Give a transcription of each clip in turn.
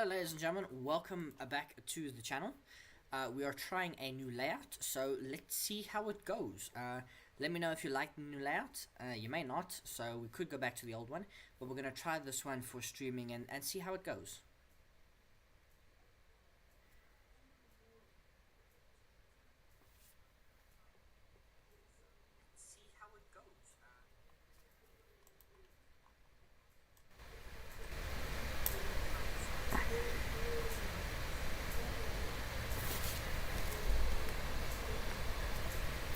Hello ladies and gentlemen, welcome back to the channel. We are trying a new layout, so let's see how it goes. Let me know if you like the new layout. You may not, so we could go back to the old one, but we're going to try this one for streaming and see how it goes.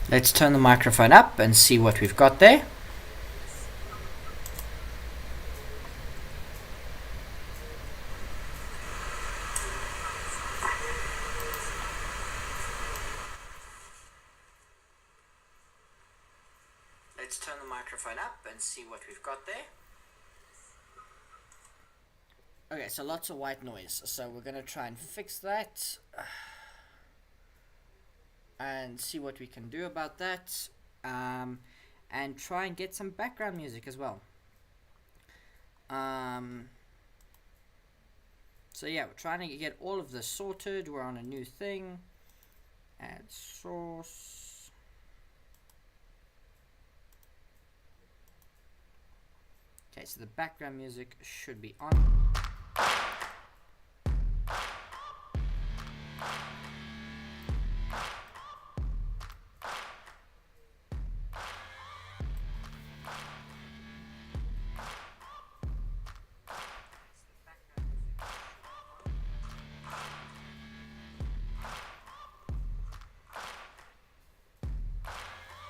Let's turn the microphone up and see what we've got there. Let's turn the microphone up and see what we've got there. Okay, so lots of white noise. So we're going to try and fix that. And see what we can do about that. And try and get some background music as well. So yeah, we're trying to get all of this sorted. We're on a new thing. Add source. Okay, so the background music should be on.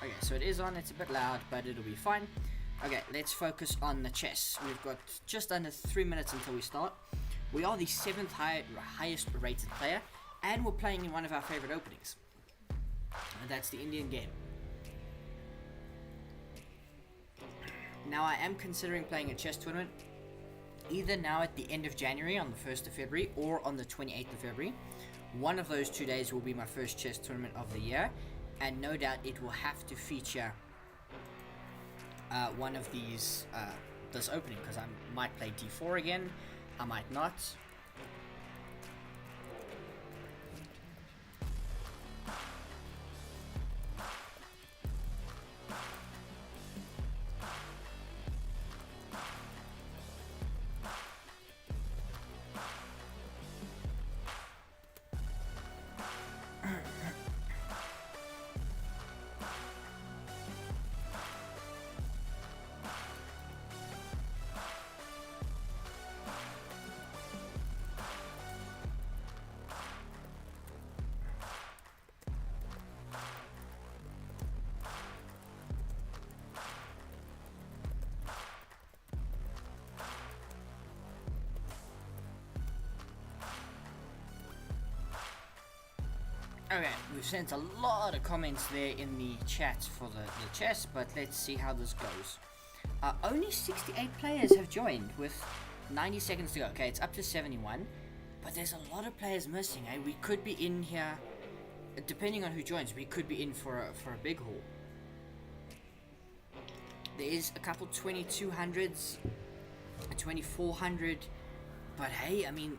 Okay, so it is on, it's a bit loud, but it'll be fine. Okay, let's focus on the chess. We've got just under 3 minutes until we start. We are the 7th highest rated player, and we're playing in one of our favorite openings. And that's the Indian game. Now I am considering playing a chess tournament, either now at the end of January on the 1st of February, or on the 28th of February. One of those 2 days will be my first chess tournament of the year. And no doubt it will have to feature one of these, this opening, because I might play d4 again, I might not. Okay, we've sent a lot of comments there in the chat for the chess, but let's see how this goes. Only 68 players have joined with 90 seconds to go. Okay, it's up to 71, but there's a lot of players missing. We could be in here, depending on who joins, we could be in for a big haul. There is a couple 2200s, a 2400, but hey, I mean,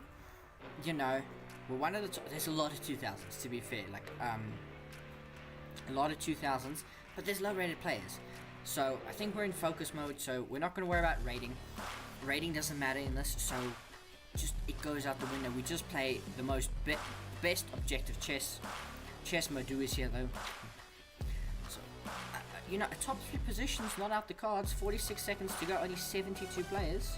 you know, we're one of the top. There's a lot of 2000s, to be fair, like a lot of 2000s, but there's low rated players. So I think we're in focus mode, so we're not going to worry about rating. Rating doesn't matter in this, so just it goes out the window. We just play the most best objective chess. Chess Modu is here though. So you know, a top 3 positions not out the cards. 46 seconds to go, only 72 players.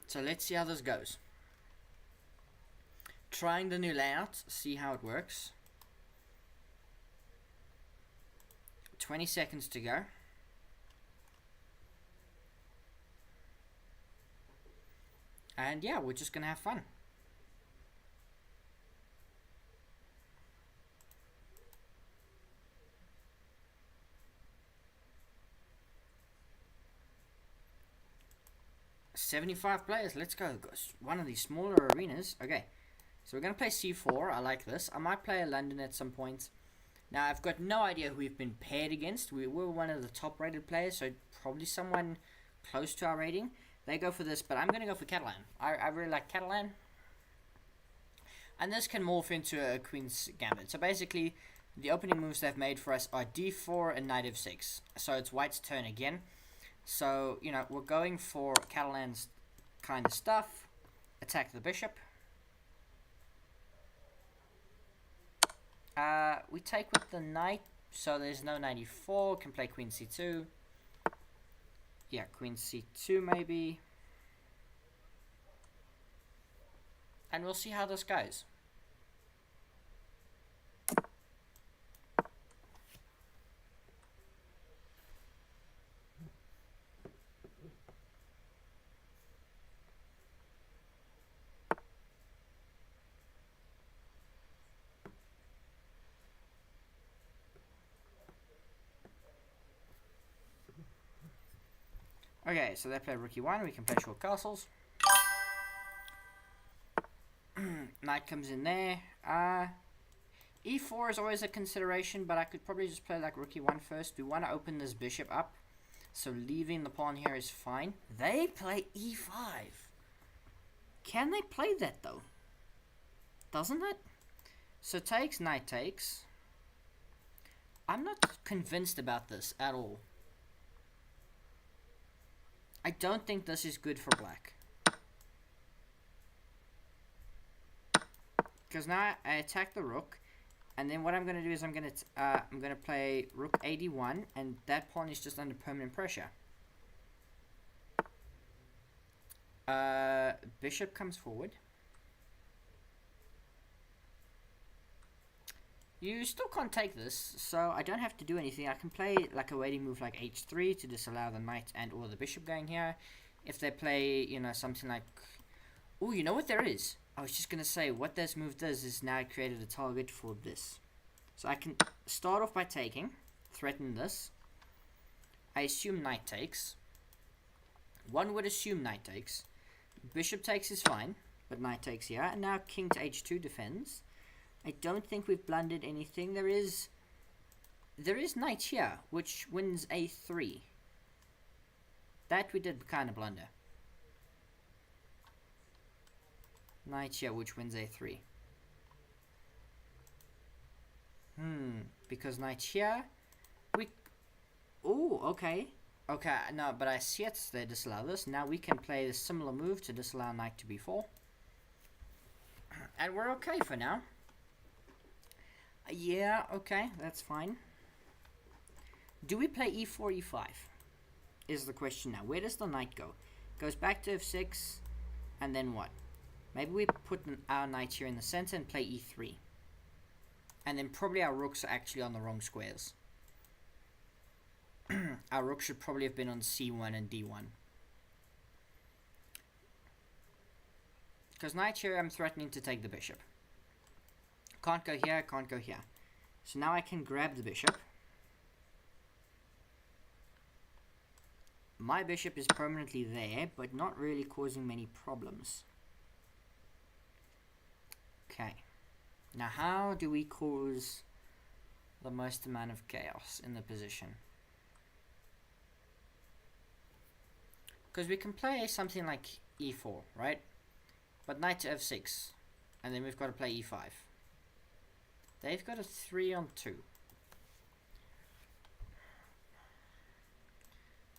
So let's see how this goes. Trying the new layout, see how it works. 20 seconds to go. And yeah, we're just gonna have fun. $75 players, let's go. One of these smaller arenas. Okay, So we're going to play c4. I like this. I might play a London at some point. Now, I've got no idea who we've been paired against. We were one of the top rated players, so probably someone close to our rating. They go for this, but I'm going to go for Catalan. I really like Catalan. And this can morph into a Queen's Gambit. So basically, the opening moves they've made for us are d4 and knight f6. So it's white's turn again. So, you know, we're going for Catalan's kind of stuff. Attack the bishop. We take with the knight, so there's no knight e4. Can play queen c2. Yeah, queen c2 maybe. And we'll see how this goes. Okay, so they play rook e1, we can play short castles. Knight comes in there. E4 is always a consideration, but I could probably just play like rook e1 first. We want to open this bishop up, so leaving the pawn here is fine. They play e5. Can they play that though? Doesn't it? So takes, knight takes. I'm not convinced about this at all. I don't think this is good for black. Because now I attack the rook, and then what I'm going to do is I'm going to play rook a1, and that pawn is just under permanent pressure. Bishop comes forward. You still can't take this, so I don't have to do anything. I can play like a waiting move like h3 to disallow the knight and or the bishop going here. If they play, you know, something like... Oh, you know what there is? I was just going to say, what this move does is now it created a target for this. So I can start off by taking, threaten this. I assume knight takes. One would assume knight takes. Bishop takes is fine, but knight takes here. And now king to h2 defends. I don't think we've blundered anything. There is knight here, which wins a3. That we did kind of blunder. Knight here, which wins a3. Because knight here, we... Oh, okay. Okay, no, but I see it, they disallow this. Now we can play a similar move to disallow knight to b4. And we're okay for now. Yeah, okay, that's fine. Do we play e4, e5? Is the question now. Where does the knight go? Goes back to f6, and then what? Maybe we put our knight here in the center and play e3. And then probably our rooks are actually on the wrong squares. Our rook should probably have been on c1 and d1. Because knight here, I'm threatening to take the bishop. Can't go here, can't go here. So now I can grab the bishop. My bishop is permanently there, but not really causing many problems. Okay. Now how do we cause the most amount of chaos in the position? Because we can play something like e4, right? But knight to f6. And then we've got to play e5. They've got a 3-on-2.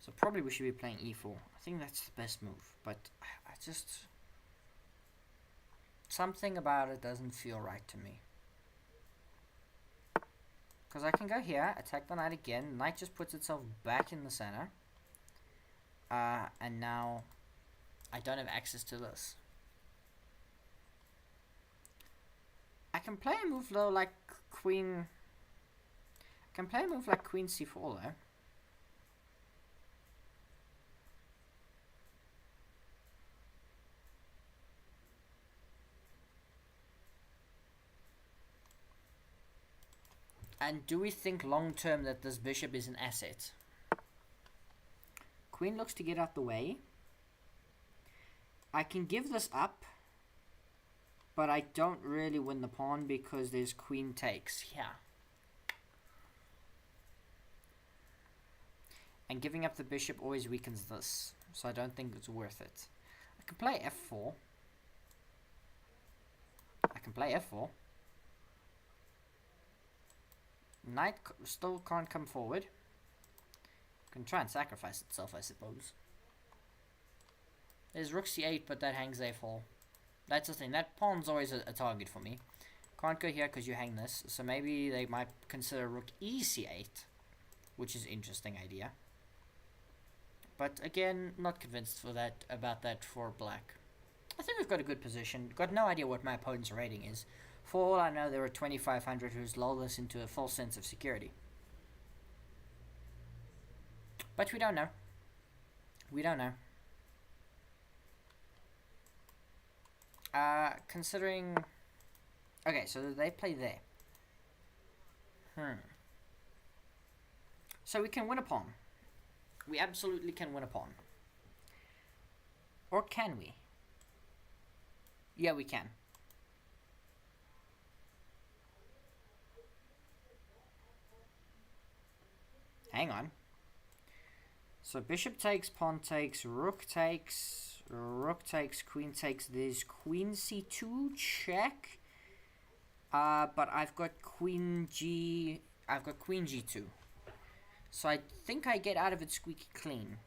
So probably we should be playing e4. I think that's the best move. But I just... Something about it doesn't feel right to me. Because I can go here, attack the knight again. Knight just puts itself back in the center. And now I don't have access to this. I can play a move though like queen... I can play a move like queen c4 though. And do we think long term that this bishop is an asset? Queen looks to get out the way. I can give this up. But I don't really win the pawn because there's queen takes here. And giving up the bishop always weakens this. So I don't think it's worth it. I can play f4. I can play f4. Knight still can't come forward. Can try and sacrifice itself, I suppose. There's rook c8, but that hangs a4. That's the thing. That pawn's always a target for me. Can't go here because you hang this. So maybe they might consider rook e c8, which is an interesting idea. But again, not convinced about that for black. I think we've got a good position. Got no idea what my opponent's rating is. For all I know, there are 2,500 who's lulled us into a false sense of security. But we don't know. We don't know. Considering... Okay, so they play there. So we can win a pawn. We absolutely can win a pawn. Or can we? Yeah, we can. Hang on. So bishop takes, pawn takes, rook takes, queen takes. There's queen c2 check. But I've got queen g. I've got queen g2. So I think I get out of it squeaky clean.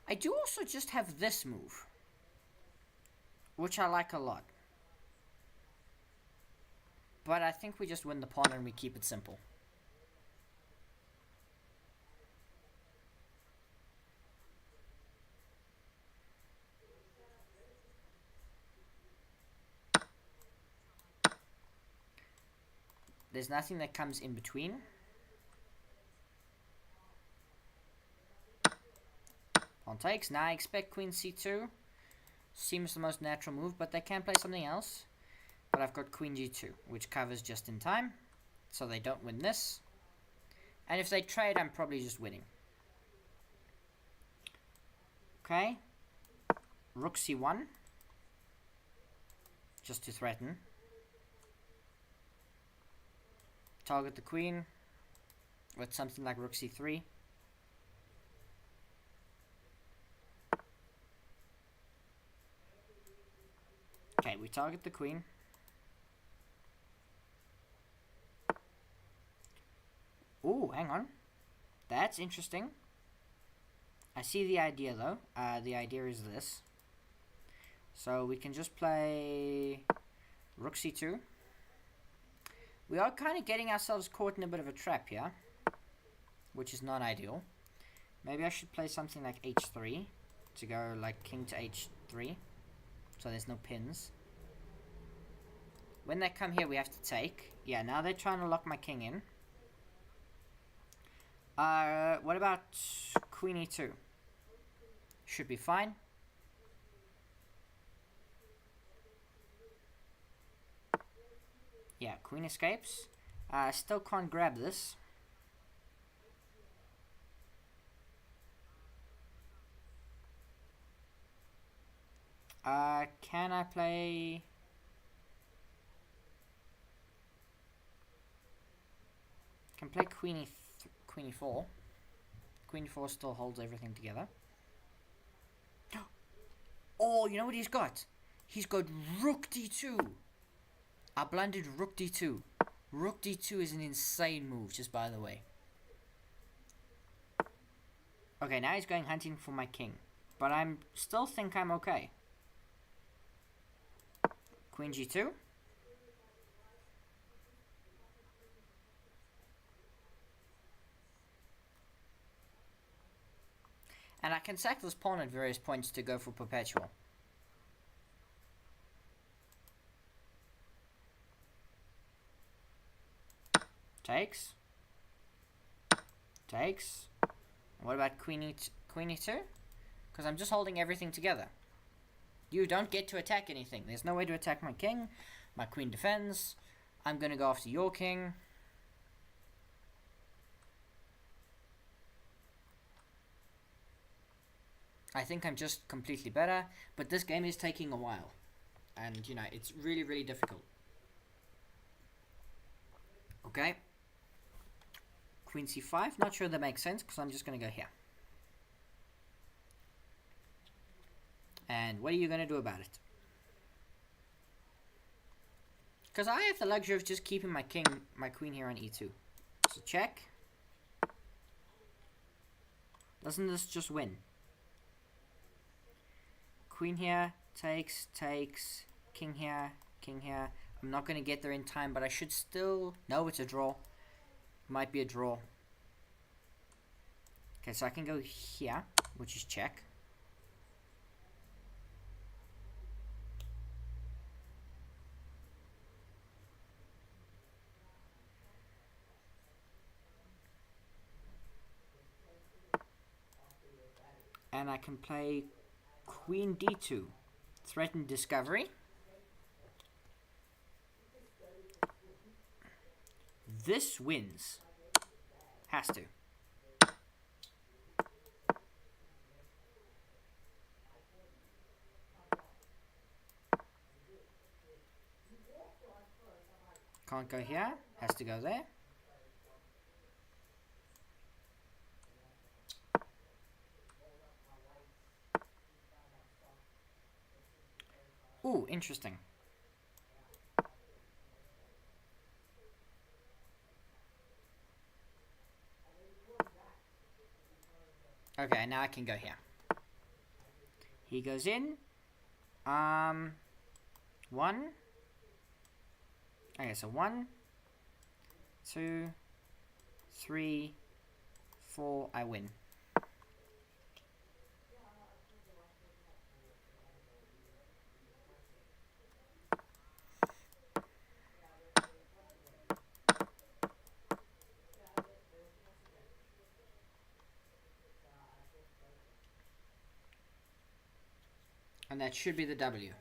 I do also just have this move, which I like a lot. But I think we just win the pawn and we keep it simple. There's nothing that comes in between. Pawn takes. Now I expect queen c2. Seems the most natural move, but they can play something else. But I've got queen g2, which covers just in time. So they don't win this. And if they trade, I'm probably just winning. Okay. Rook c1. Just to threaten. Target the queen with something like rook c3. Okay, we target the queen. Ooh, hang on. That's interesting. I see the idea though. The idea is this. So we can just play rook c2. We are kind of getting ourselves caught in a bit of a trap here, which is not ideal. Maybe I should play something like h3 to go like king to h3, so there's no pins. When they come here, we have to take. Yeah, now they're trying to lock my king in. What about queen e2? Should be fine. Yeah, queen escapes. Still can't grab this. Can I play... Can play queen e4. Queen e4 still holds everything together. Oh, you know what he's got? He's got rook d2. I blundered rook d2. Rook d2 is an insane move, just by the way. Okay, now he's going hunting for my king. But I still think I'm okay. Queen g2. And I can sack this pawn at various points to go for perpetual. Takes. Takes. What about queen e2? Because I'm just holding everything together. You don't get to attack anything. There's no way to attack my king. My queen defends. I'm going to go after your king. I think I'm just completely better. But this game is taking a while. and you know, it's really, really difficult. Okay. Queen c5. Not sure that makes sense because I'm just going to go here. And what are you going to do about it? Because I have the luxury of just keeping my queen here on e2. So check. Doesn't this just win? Queen here, takes, king here, king here. I'm not going to get there in time, but I should still... No, it's a draw. Might be a draw. Okay, so I can go here, which is check. And I can play queen d2. Threaten discovery. This wins. Has to. Can't go here. Has to go there. Ooh, interesting. Okay, now I can go here. He goes in. 1. Okay, so 1, 2, 3, 4. I win. And that should be the W.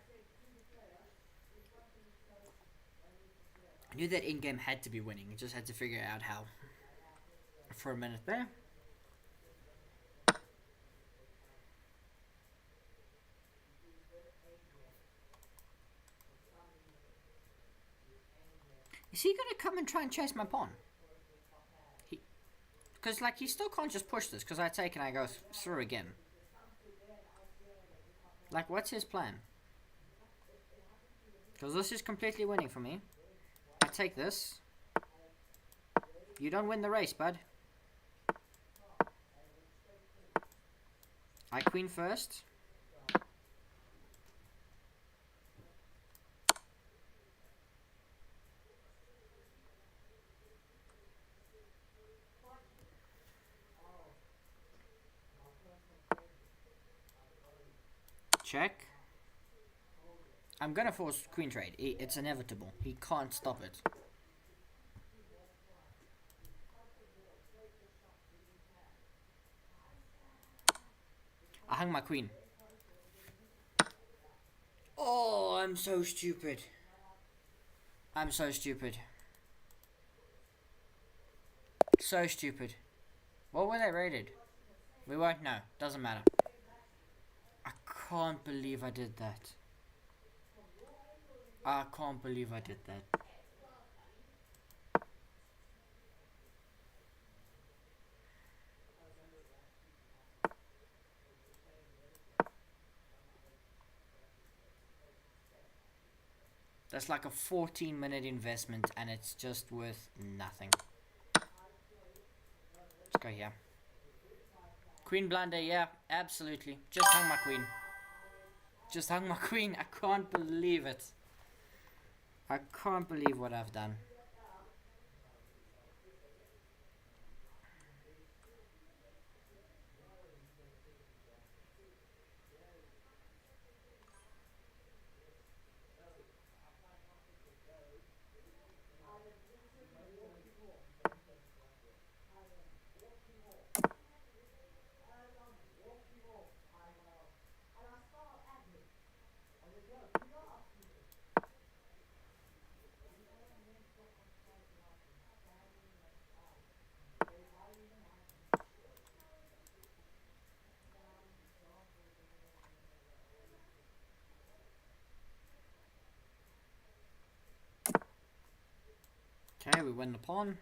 I knew that in-game had to be winning. I just had to figure out how. For a minute there. Is he gonna come and try and chase my pawn? Because, like, he still can't just push this, because I take and I go through again. Like, what's his plan? Because this is completely winning for me. I take this. You don't win the race, bud. I queen first. Check. I'm gonna force queen trade. It's inevitable. He can't stop it. I hung my queen. Oh, I'm so stupid. I'm so stupid. So stupid. What were they rated? We won't know. Doesn't matter. I can't believe I did that. I can't believe I did that. That's like a 14-minute investment and it's just worth nothing. Let's go here. Queen blunder, yeah, absolutely. Just hung my queen. Just hung my queen. I can't believe it. I can't believe what I've done. Okay, we win the pawn.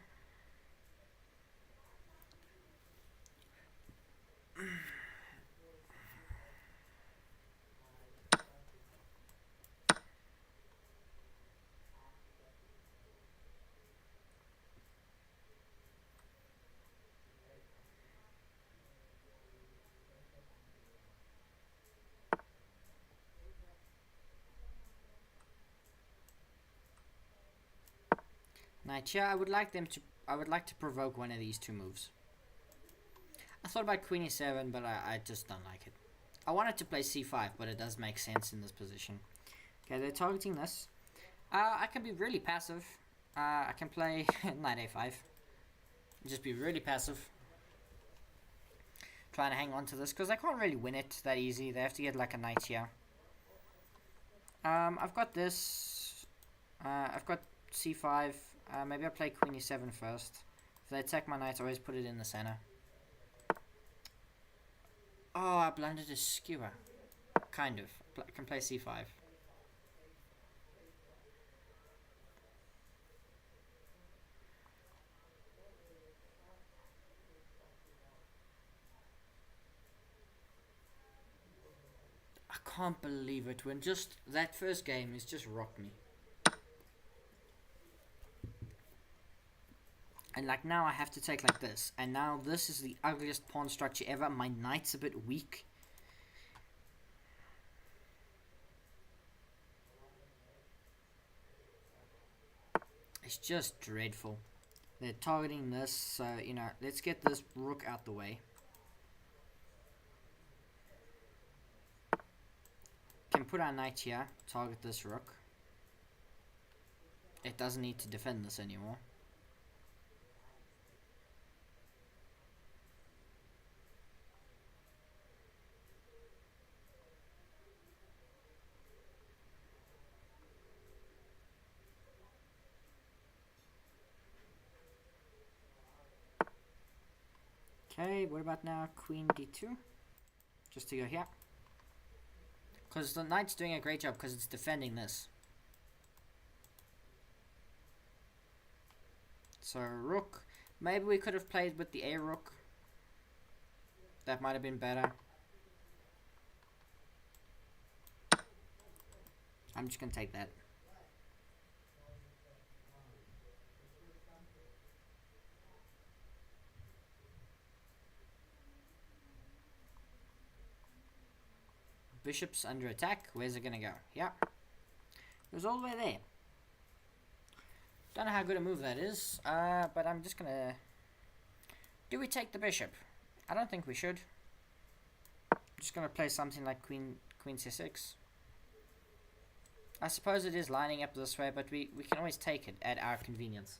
Knight here. I would like to provoke one of these two moves. I thought about queen e7, but I just don't like it. I wanted to play c5, but it does make sense in this position. Okay, they're targeting this. I can be really passive. I can play knight a5. Just be really passive. Trying to hang on to this, because I can't really win it that easy. They have to get like a knight here. I've got this. I've got c5. Maybe I'll play queen e7 first. If they attack my knight, I always put it in the center. Oh, I blundered a skewer. Kind of. I can play c5. I can't believe it when just that first game has just rocked me. And like now I have to take like this. And now this is the ugliest pawn structure ever. My knight's a bit weak. It's just dreadful. They're targeting this, so, you know, let's get this rook out the way. Can put our knight here, target this rook. It doesn't need to defend this anymore. Okay, what about now? Queen d2. Just to go here. Because the knight's doing a great job because it's defending this. So rook. Maybe we could have played with the a rook. That might have been better. I'm just going to take that. Bishop's under attack. Where's it gonna go? Yeah. It was all the way there. Don't know how good a move that is, but I'm just gonna... Do we take the bishop? I don't think we should. I'm just gonna play something like queen c6. I suppose it is lining up this way, but we can always take it at our convenience.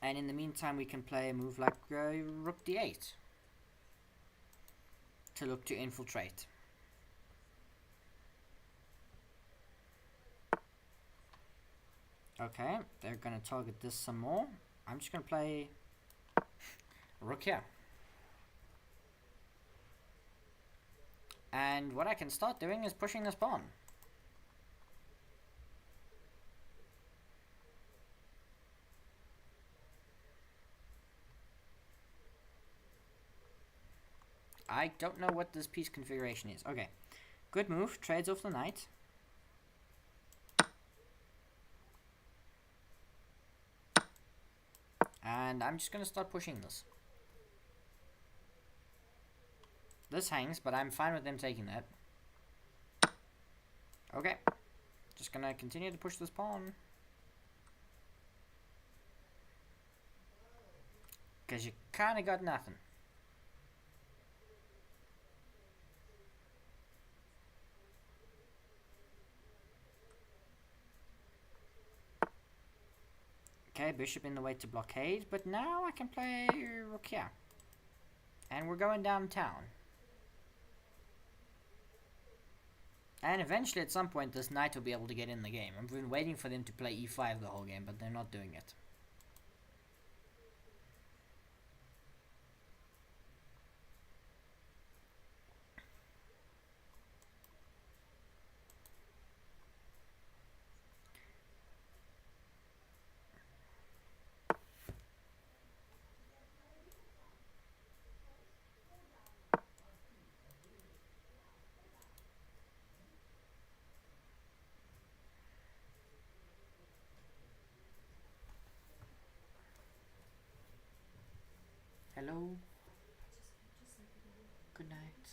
And in the meantime, we can play a move like rook d8. To look to infiltrate. Okay, they're gonna target this some more. I'm just gonna play rook here. And what I can start doing is pushing this pawn. I don't know what this piece configuration is. Okay. Good move. Trades off the knight. And I'm just going to start pushing this. This hangs, but I'm fine with them taking that. Okay. Just going to continue to push this pawn. Because you kind of got nothing. Okay, bishop in the way to blockade, but now I can play rook here. And we're going downtown. And eventually, at some point, this knight will be able to get in the game. I've been waiting for them to play e5 the whole game, but they're not doing it. Hello. Good night.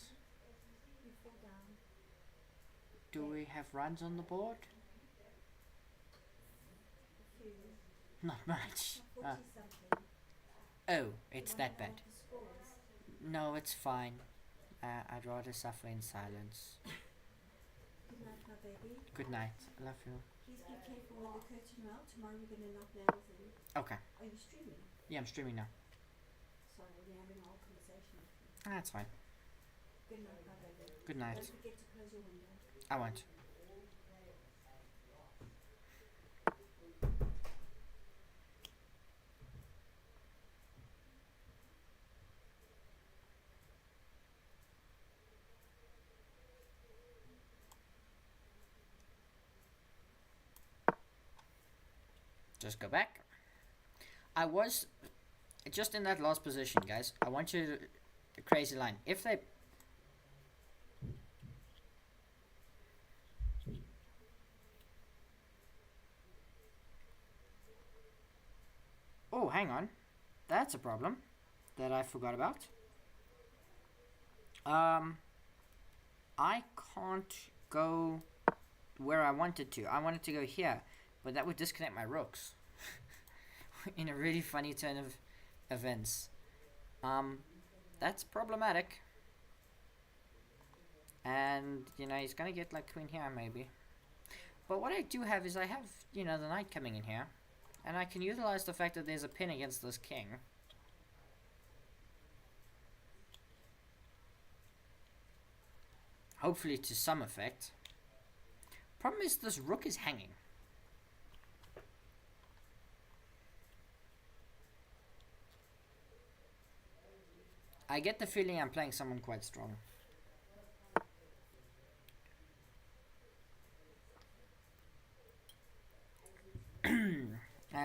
Do we have runs on the board? Not much. Oh, it's that bad. No, it's fine. I'd rather suffer in silence. Good night, my baby. Good night. I love you. Please be careful with the curtain rail. Tomorrow we're going to knock nails in. Okay. Are you streaming? Yeah, I'm streaming now. Sorry, we're having a whole conversation with you. That's fine. Good night, my baby. Good night. Don't forget to close your window. I won't. Just go back. I was just in that last position, guys. I want you to a crazy line. If they Oh, hang on. That's a problem that I forgot about. I can't go where I wanted to. I wanted to go here, but that would disconnect my rooks. In a really funny turn of events. That's problematic. And, you know, he's gonna get like queen here maybe. But what I do have is I have, you know, the knight coming in here. And I can utilize the fact that there's a pin against this king. Hopefully to some effect. Problem is this rook is hanging. I get the feeling I'm playing someone quite strong.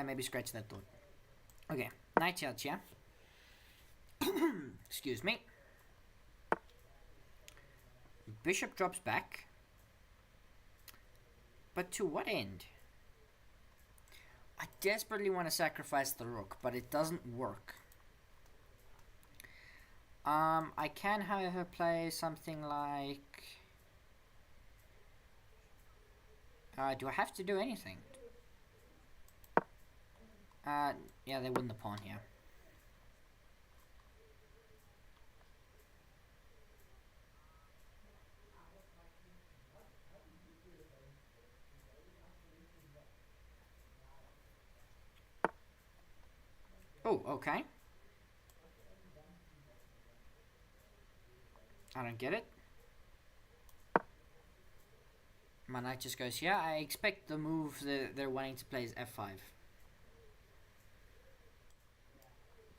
Maybe scratch that thought. Okay, knight out here. Excuse me. Bishop drops back. But to what end? I desperately want to sacrifice the rook, but it doesn't work. I can, however, play something like... do I have to do anything? Yeah, they win the pawn here. Oh, okay. I don't get it. My knight just goes here. I expect the move they're wanting to play is f5.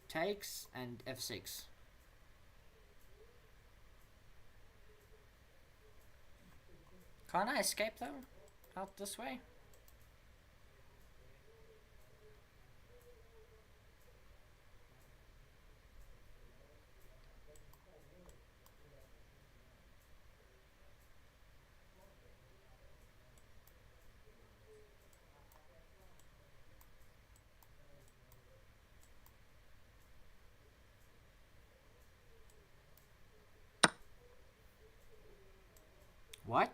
Takes and f6. Can't I escape though? Out this way? What?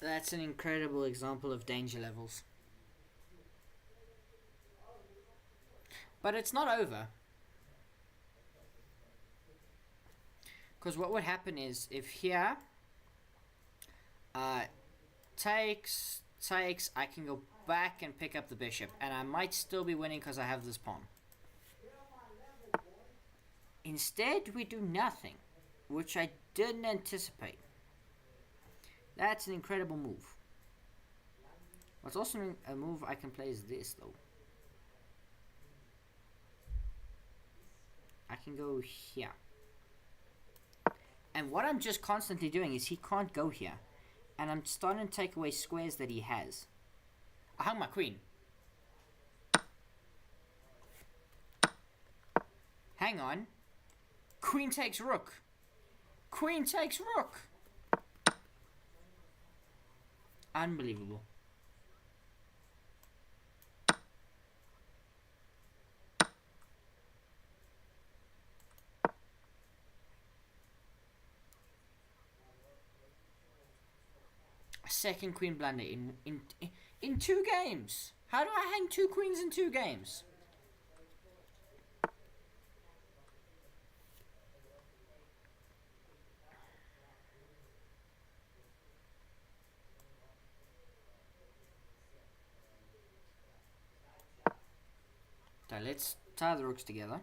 That's an incredible example of danger levels. But it's not over. Because what would happen is, if here takes, I can go back and pick up the bishop. And I might still be winning because I have this pawn. Instead, we do nothing, which I didn't anticipate. That's an incredible move. What's also a move I can play is this, though. I can go here. And what I'm just constantly doing is he can't go here. And I'm starting to take away squares that he has. I hung my queen. Hang on. Queen takes rook. Queen takes rook. Unbelievable. A second queen blunder in 2 games. How do I hang 2 queens in 2 games? So let's tie the rooks together.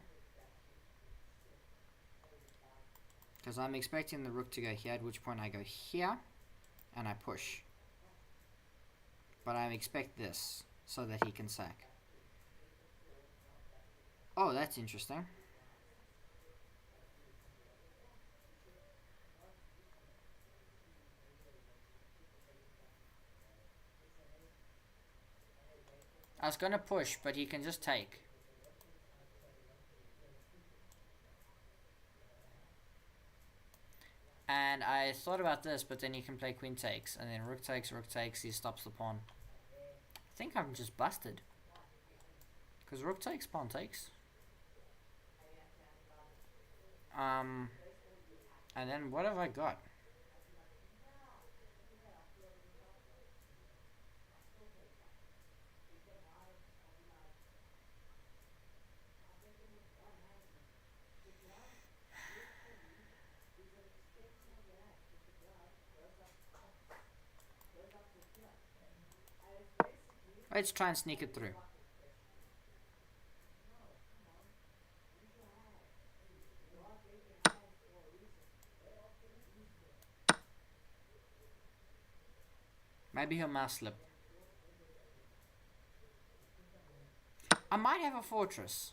Because I'm expecting the rook to go here, at which point I go here and I push. But I expect this so that he can sack. Oh, that's interesting. I was gonna push, but he can just take. And I thought about this, but then he can play queen takes, and then rook takes, he stops the pawn. I think I'm just busted. Because rook takes, pawn takes. And then what have I got? Let's try and sneak it through. Maybe he'll mouse slip. I might have a fortress.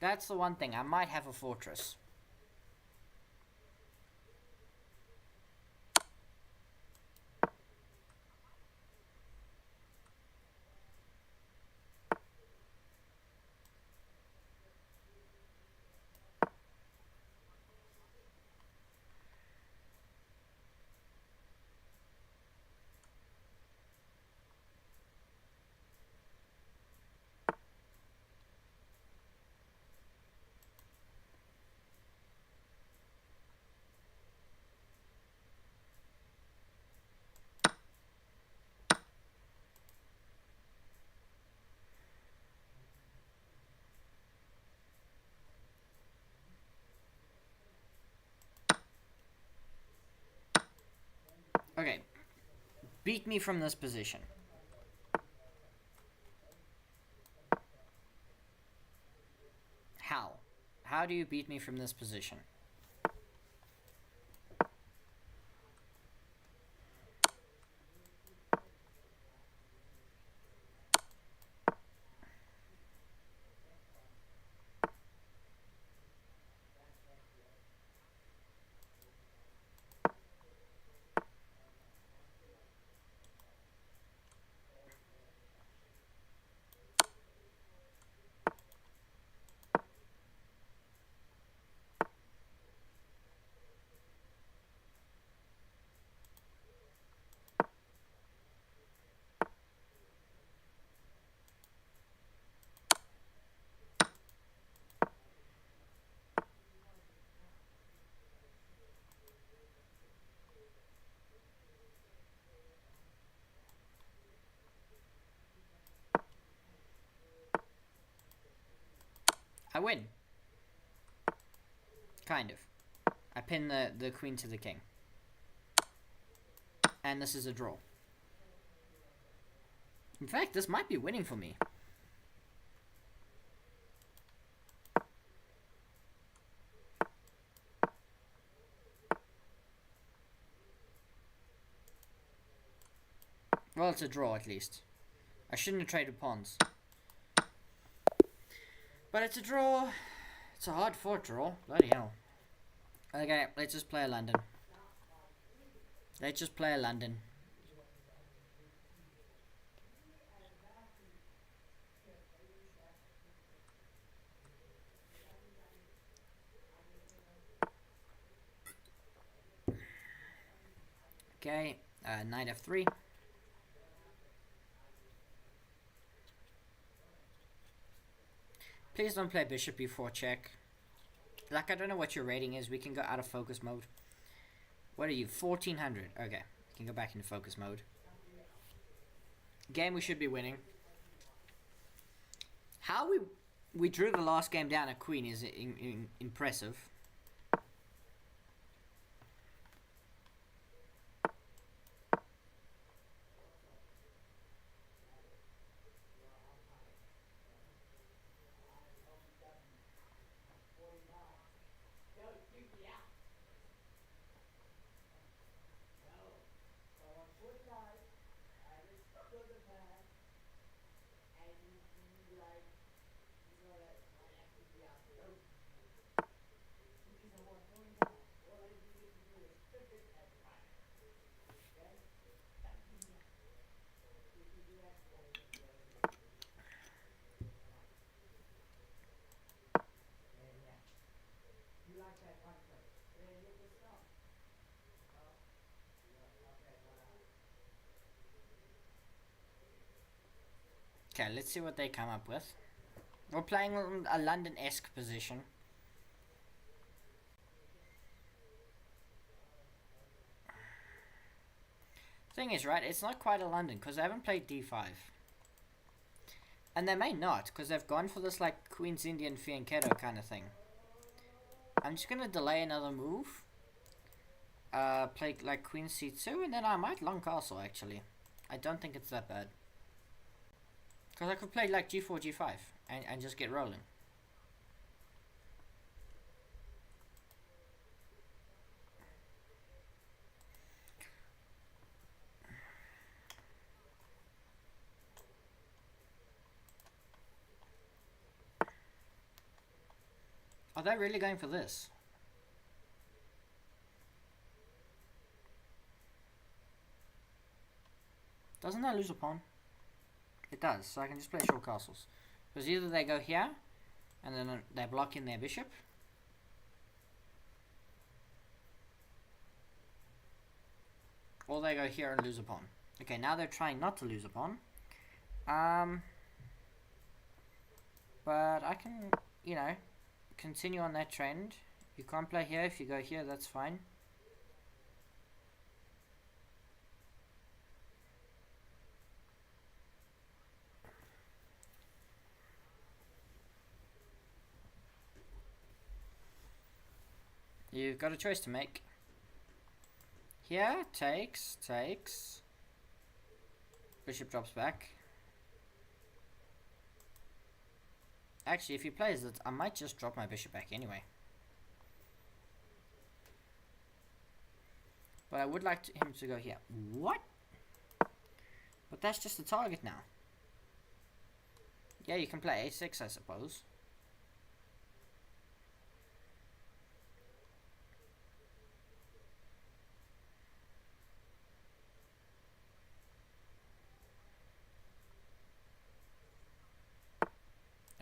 That's the one thing. I might have a fortress. Okay. Beat me from this position. How? How do you beat me from this position? I win. Kind of. I pin the queen to the king. And this is a draw. In fact, this might be winning for me. Well, it's a draw at least. I shouldn't have traded pawns. But it's a draw. It's a hard fought draw. Bloody hell. Okay, let's just play a London. Let's just play a London. Okay, knight f3. Please don't play bishop before check. Like, I don't know what your rating is. We can go out of focus mode. What are you? 1400. Okay, we can go back into focus mode. Game we should be winning. How we drew the last game down at queen is impressive. Okay, let's see what they come up with. We're playing a London-esque position. Thing is, right, it's not quite a London because they haven't played d5. And they may not because they've gone for this like Queen's Indian fianchetto kind of thing. I'm just going to delay another move. Play like Queen c2 and then I might long castle actually. I don't think it's that bad. Because I could play like g4, g5 and just get rolling. Are they really going for this? Doesn't that lose a pawn? It does, so I can just play short castles. Because either they go here, and then they block in their bishop. Or they go here and lose a pawn. Okay, now they're trying not to lose a pawn. But I can, you know, continue on that trend. You can't play here. If you go here, that's fine. You've got a choice to make. Here, takes. Bishop drops back. Actually, if he plays it, I might just drop my bishop back anyway. But I would like him to go here. What? But that's just the target now. Yeah, you can play a6, I suppose.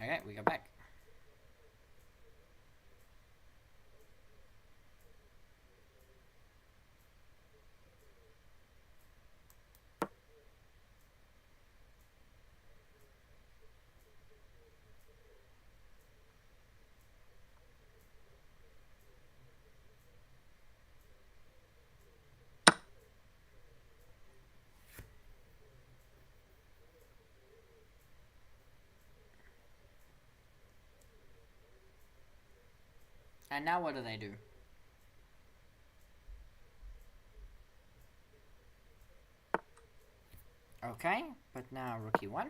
Okay, we go back. And now what do they do? Okay, but now rook e1.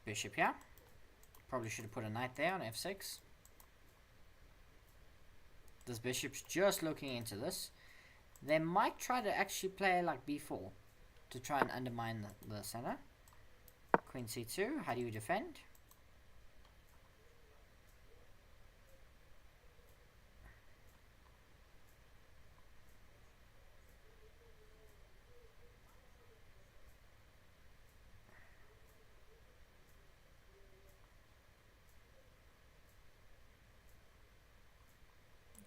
Bishop here. Probably should have put a knight there on f6. This bishop's just looking into this. They might try to actually play like b4 to try and undermine the center. Queen c2, how do you defend?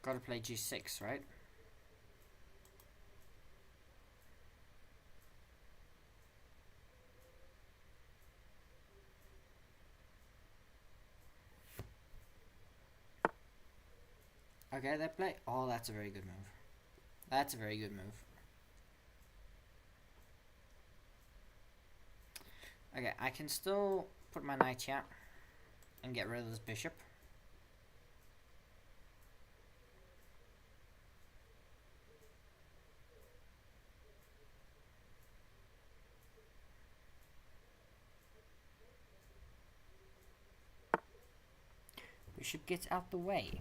Gotta play g6, right? Okay, they play. Oh, that's a very good move. That's a very good move. Okay, I can still put my knight here and get rid of this bishop. Bishop gets out the way.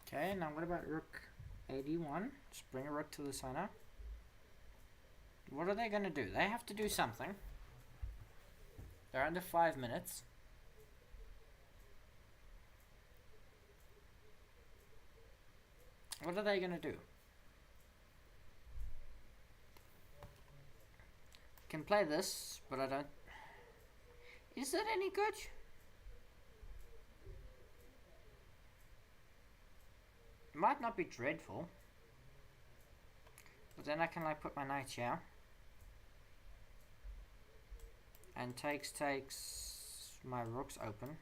Okay, now what about rook 81? Just bring a rook to the center. What are they going to do? They have to do something. They're under 5 minutes. What are they going to do? Can play this, but I don't... Is it any good? It might not be dreadful. But then I can like put my knight here. And takes my rook's open.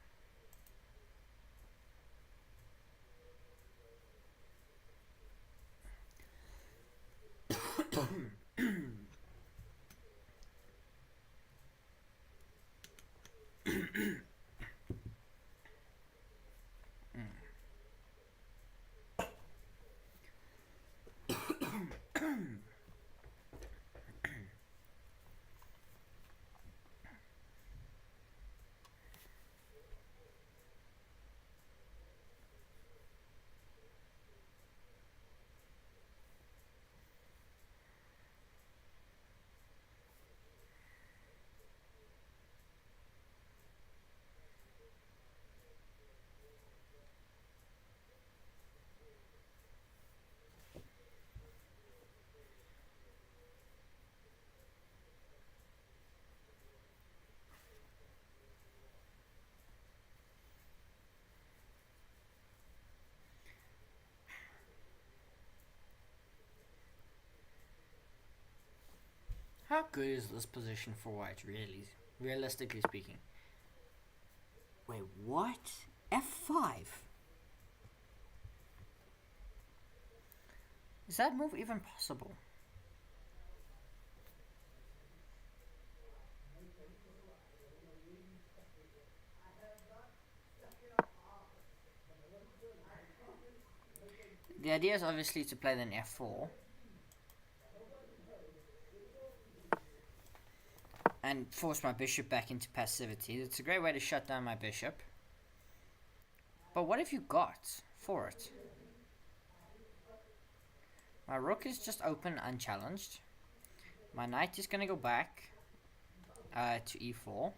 How good is this position for white, really? Realistically speaking. Wait, what? F5? Is that move even possible? The idea is obviously to play then F4. And force my bishop back into passivity. It's a great way to shut down my bishop. But what have you got for it? My rook is just open unchallenged. My knight is going to go back to e4.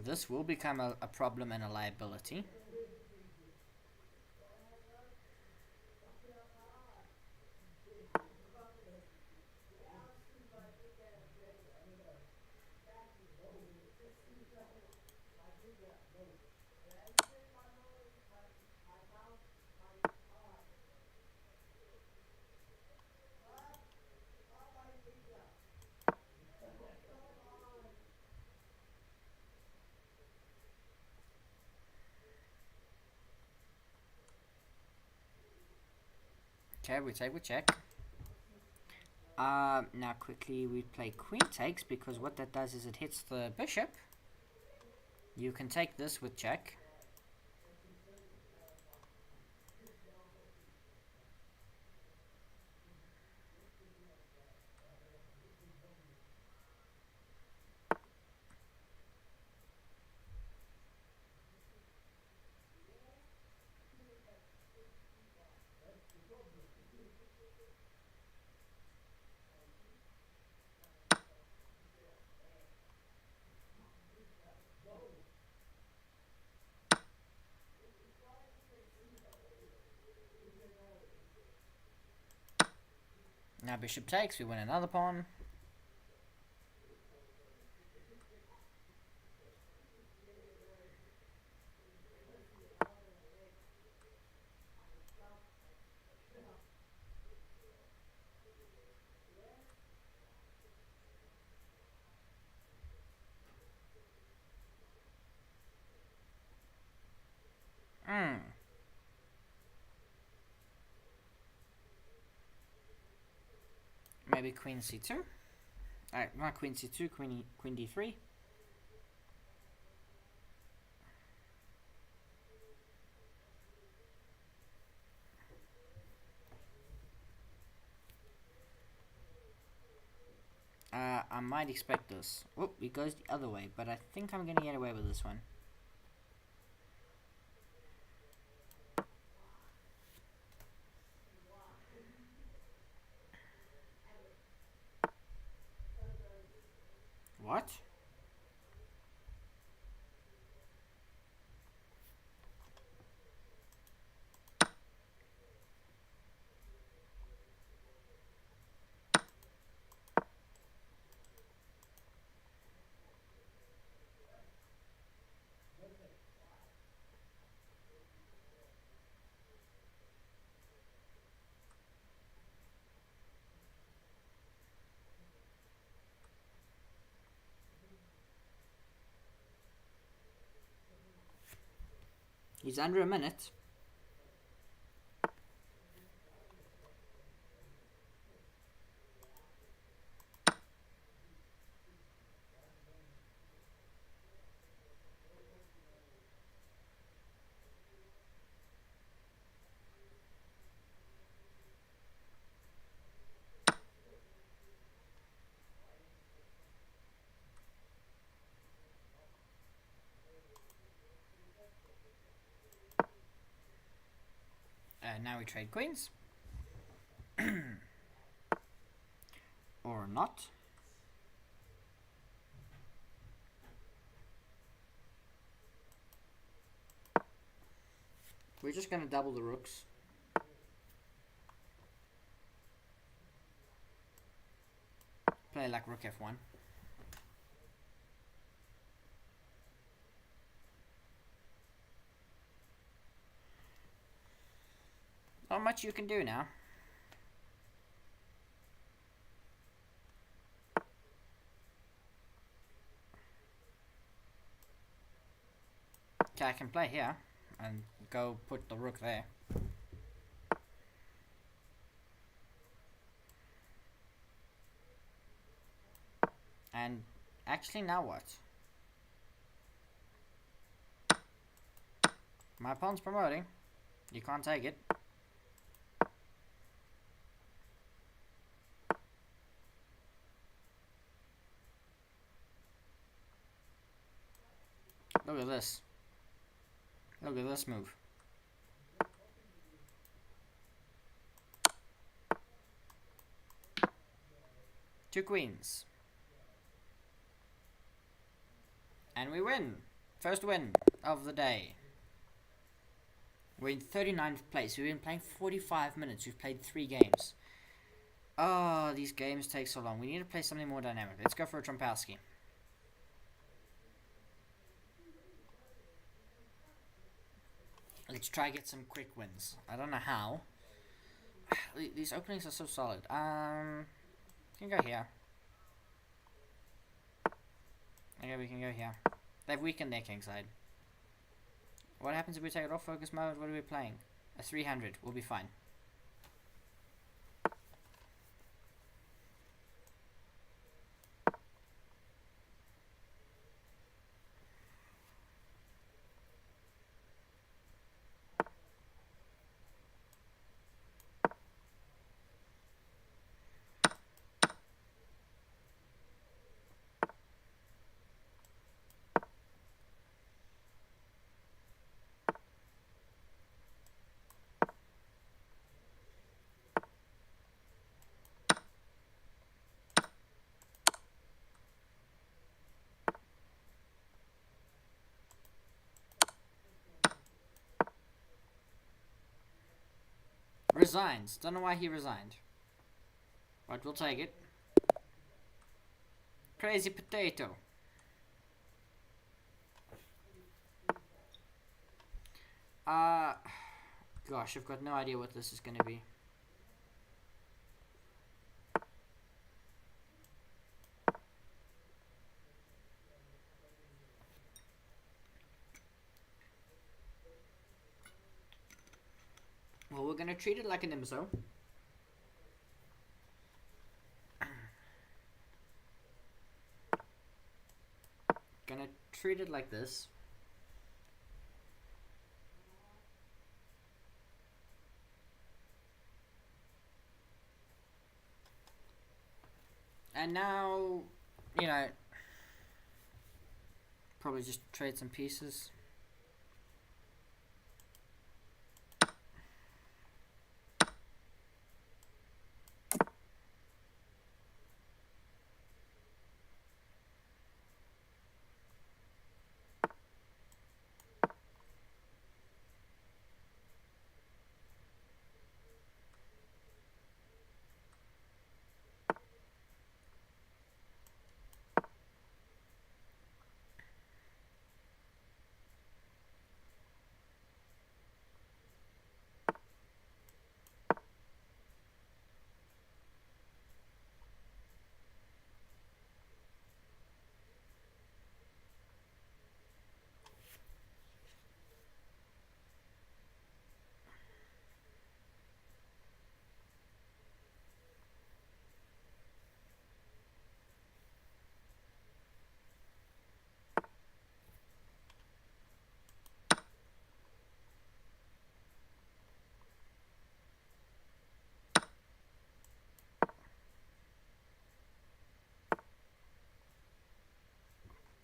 This will become a problem and a liability. Okay, we check. Now quickly we play queen takes, because what that does is it hits the bishop. You can take this with check. Now bishop takes, we win another pawn. Maybe queen c2. Not queen c2, queen d3. I might expect this. Oh, it goes the other way, but I think I'm gonna get away with this one. What? He's under a minute. Now we trade queens. Or not. We're just gonna double the rooks. Play like rook f1. Not much you can do now. Okay, I can play here and go put the rook there. And actually, now what? My pawn's promoting. You can't take it. Look at this. Look at this move. Two queens. And we win. First win of the day. We're in 39th place. We've been playing 45 minutes. We've played 3 games. Oh, these games take so long. We need to play something more dynamic. Let's go for a Trompowski. Let's try get some quick wins. I don't know how. These openings are so solid. We can go here. Okay, we can go here. They've weakened their king side. What happens if we take it off focus mode? What are we playing? A 300. We'll be fine. Resigns. Don't know why he resigned. But we'll take it. Crazy potato. Gosh, I've got no idea what this is going to be. Well, we're going to treat it like an IMSO. Gonna treat it like this. And now, you know, probably just trade some pieces.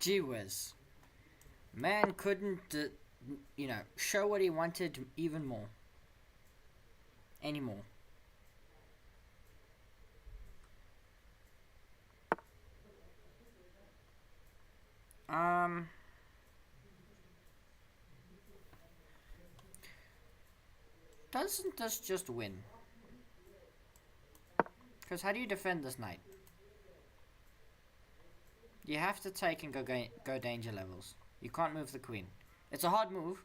Gee whiz. Man couldn't, you know, show what he wanted even more. Anymore. Doesn't this just win? Because how do you defend this knight? You have to take and go danger levels. You can't move the queen. It's a hard move.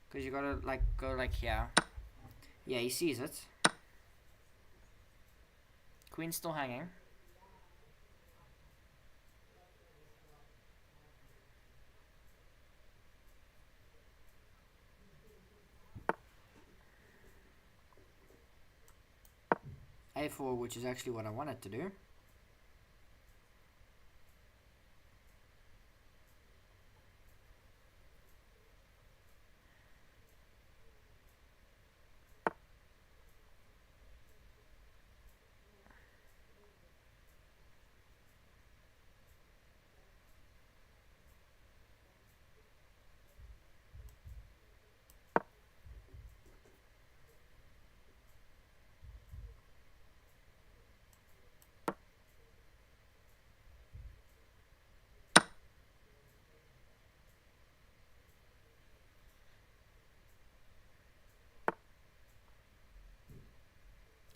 Because you gotta like go like here. Yeah, he sees it. Queen's still hanging. A4, which is actually what I wanted to do.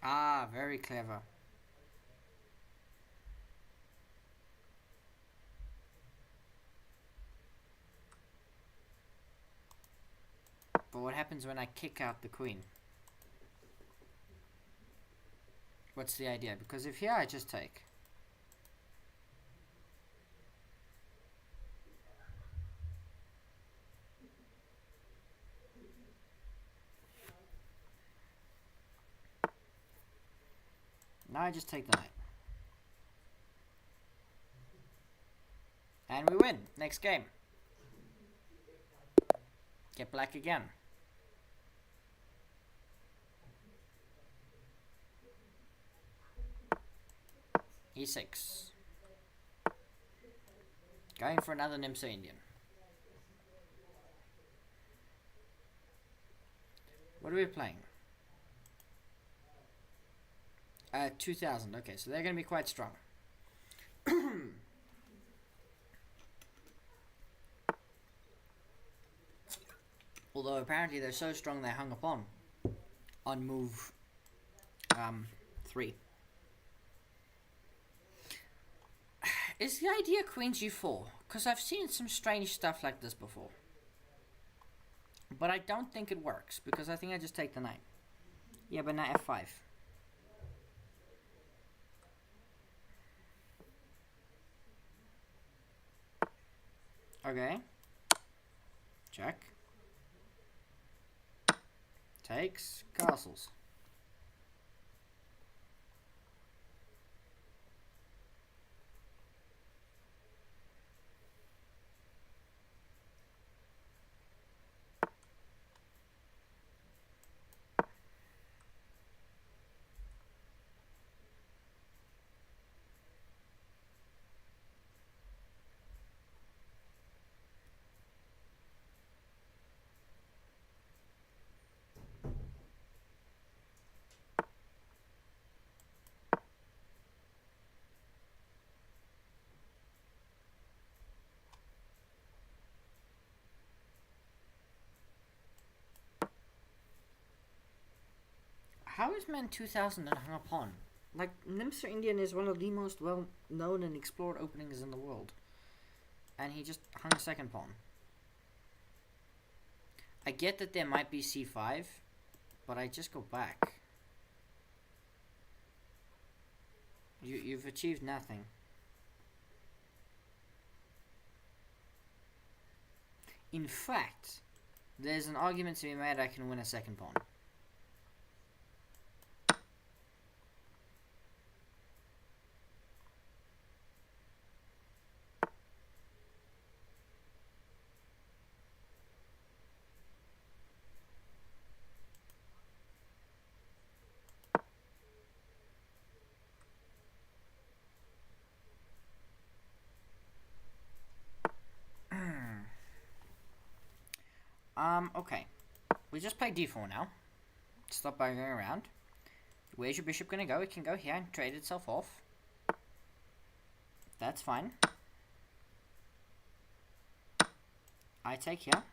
Ah, very clever. But what happens when I kick out the queen? What's the idea? Because if here I just take. Now I just take the knight. And we win. Next game. Get black again. E6. Going for another Nimsa Indian. What are we playing? 2000. Okay, so they're going to be quite strong. Although apparently they're so strong they hung upon on move 3. Is the idea queen g4? Because I've seen some strange stuff like this before. But I don't think it works, because I think I just take the knight. Yeah, but knight f5. Okay. Check. Takes. Castles. How is man 2000 and hung a pawn? Like, Nimsa Indian is one of the most well-known and explored openings in the world. And he just hung a second pawn. I get that there might be c5, but I just go back. You've achieved nothing. In fact, there's an argument to be made I can win a second pawn. Okay. We just play d4 now. Stop going around. Where's your bishop gonna go? It can go here and trade itself off. That's fine. I take here.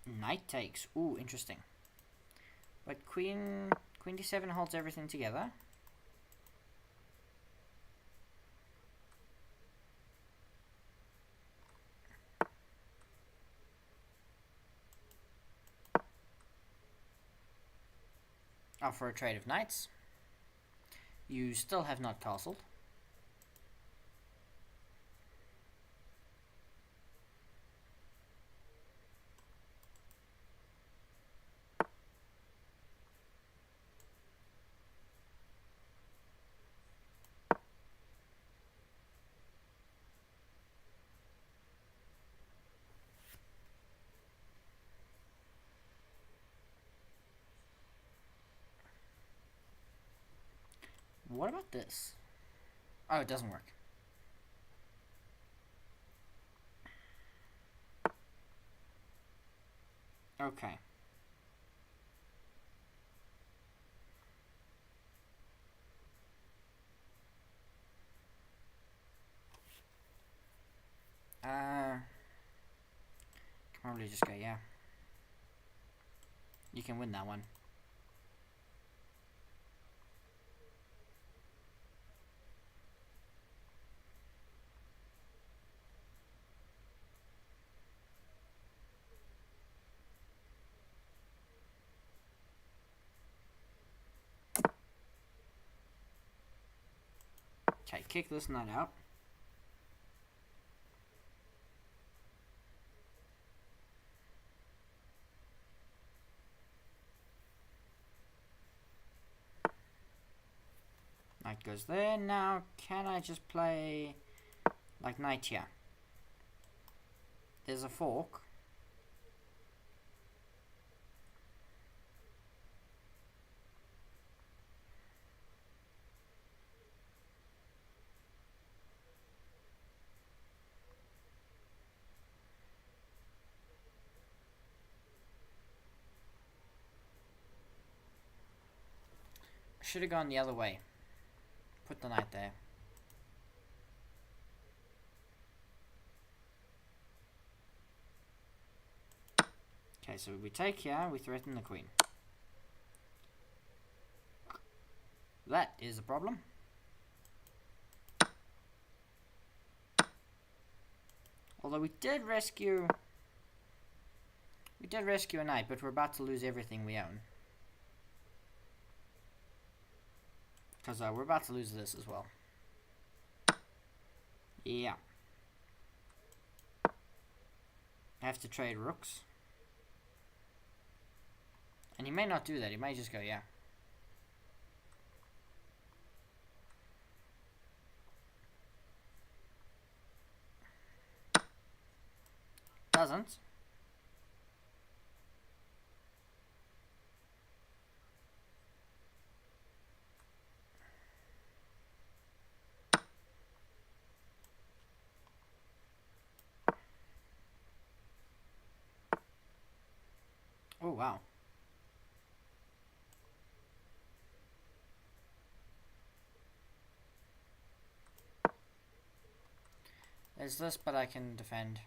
Knight takes. Ooh, interesting. But queen d7 holds everything together. For a trade of knights. You still have not castled. What about this? Oh, it doesn't work. Okay. Can probably just go, yeah. You can win that one. Okay, kick this knight out. Knight goes there. Now, can I just play like knight here? There's a fork. Should have gone the other way. Put the knight there. Okay, so we take here, we threaten the queen. That is a problem. Although we did rescue a knight, but we're about to lose everything we own. Because we're about to lose this as well. Yeah. I have to trade rooks. And he may not do that. He may just go, yeah. Doesn't. Oh, wow. There's this, but I can defend.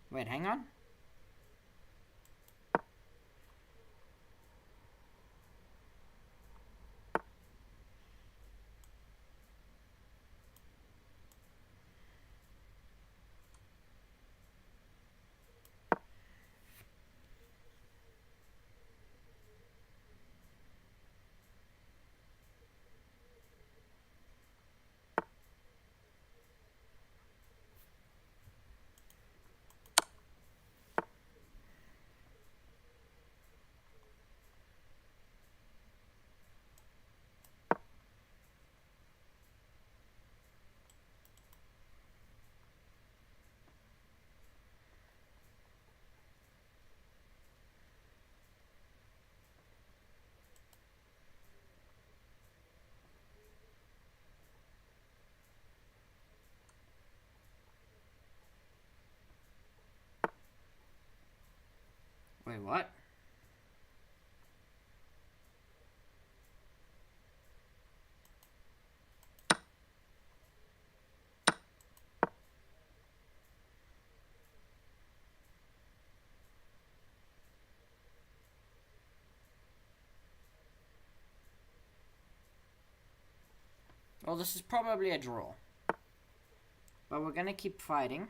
Wait, hang on. Wait, what? Well, this is probably a draw. But we're gonna keep fighting.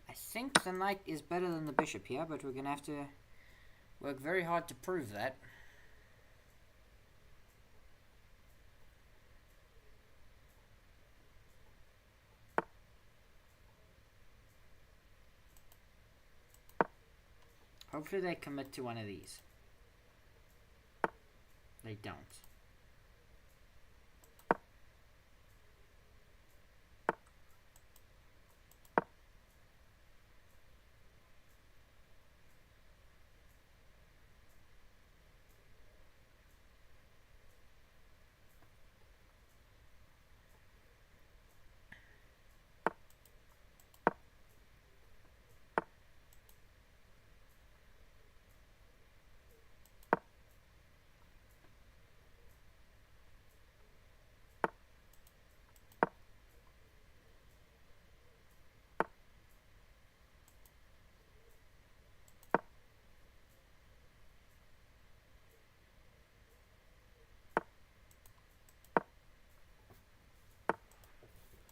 I think the knight is better than the bishop here, but we're gonna have to work very hard to prove that. Hopefully they commit to one of these. They don't.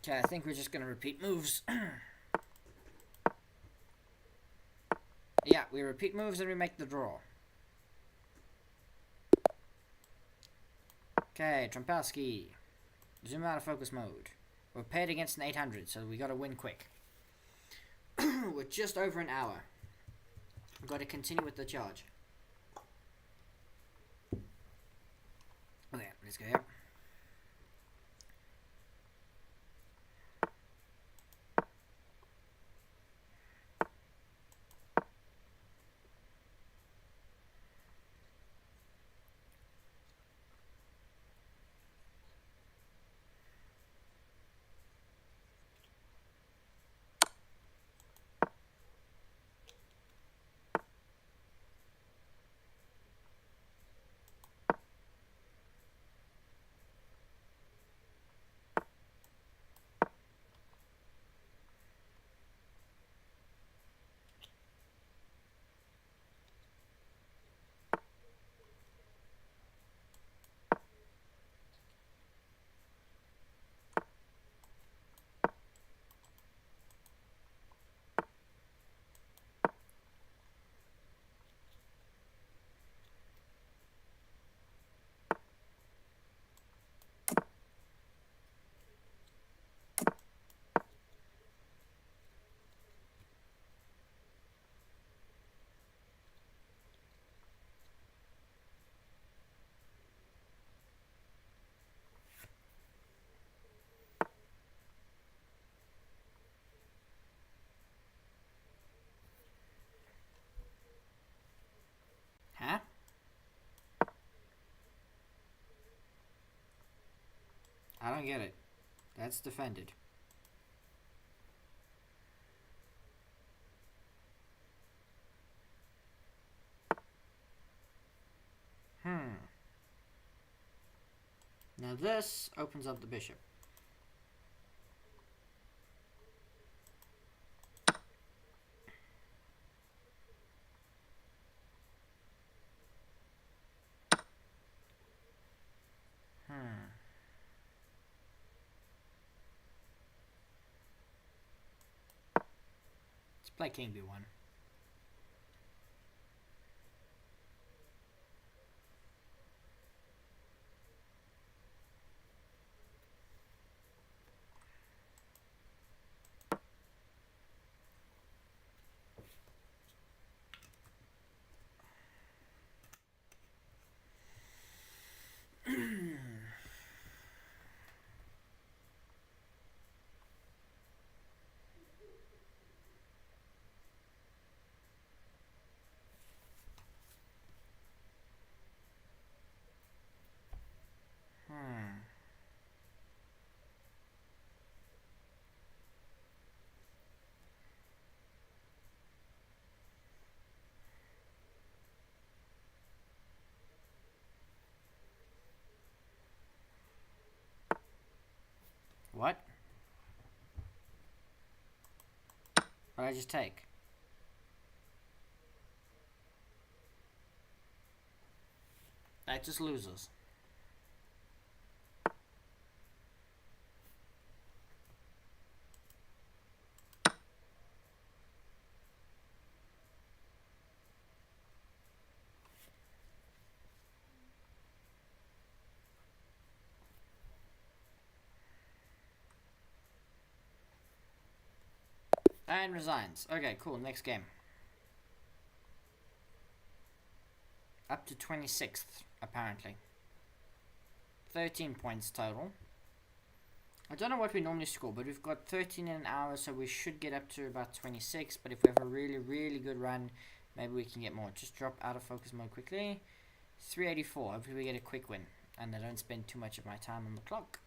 Okay, I think we're just gonna repeat moves. Yeah, we repeat moves and we make the draw. Okay, Trumpowski. Zoom out of focus mode. We're paired against an 800, so we gotta win quick. We're just over an hour. We've got to continue with the charge. Okay, let's go here. Huh? I don't get it. That's defended. Now this opens up the bishop. Let's play king b1. What? What did I just take? That just loses. And resigns. Okay, cool. Next game. Up to 26th, apparently. 13 points total. I don't know what we normally score, but we've got 13 in an hour, so we should get up to about 26. But if we have a really, really good run, maybe we can get more. Just drop out of focus mode quickly. 384. Hopefully we get a quick win, and I don't spend too much of my time on the clock.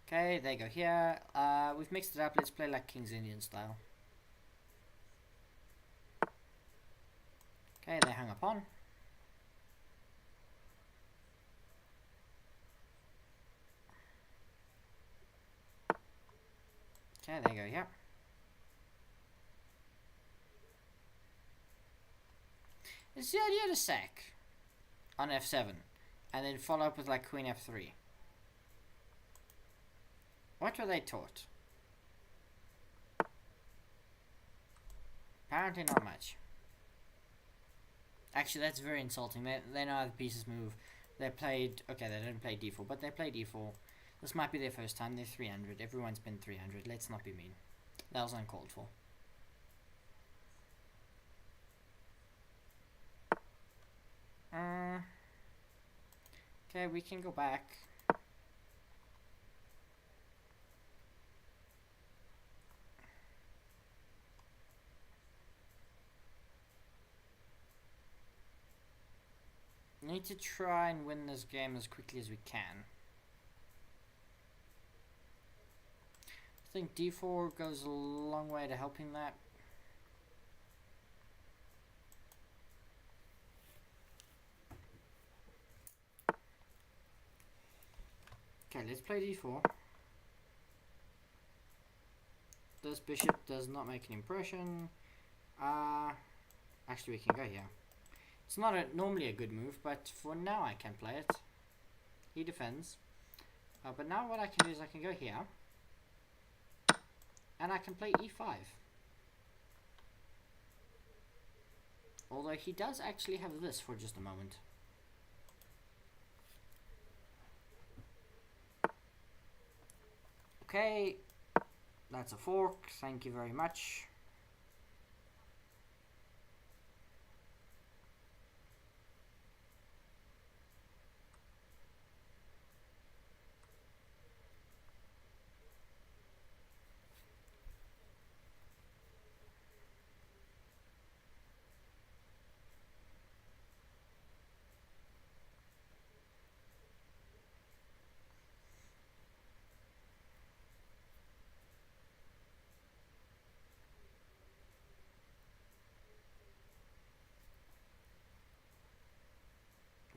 Okay, they go here. We've mixed it up. Let's play like King's Indian style. Okay, they hung upon. Okay, they go here. It's the idea to sack on f7 and then follow up with like queen f3. What were they taught? Apparently not much. Actually, that's very insulting. They know how the pieces move. They played... Okay, they didn't play d4, but they played d4. This might be their first time. They're 300. Everyone's been 300. Let's not be mean. That was uncalled for. Okay, we can go back. Need to try and win this game as quickly as we can. I think d4 goes a long way to helping that. Okay, let's play d4. This bishop does not make an impression. Actually, we can go here. It's not normally a good move, but for now I can play it. He defends. But now what I can do is I can go here. And I can play e5. Although he does actually have this for just a moment. Okay, that's a fork, thank you very much.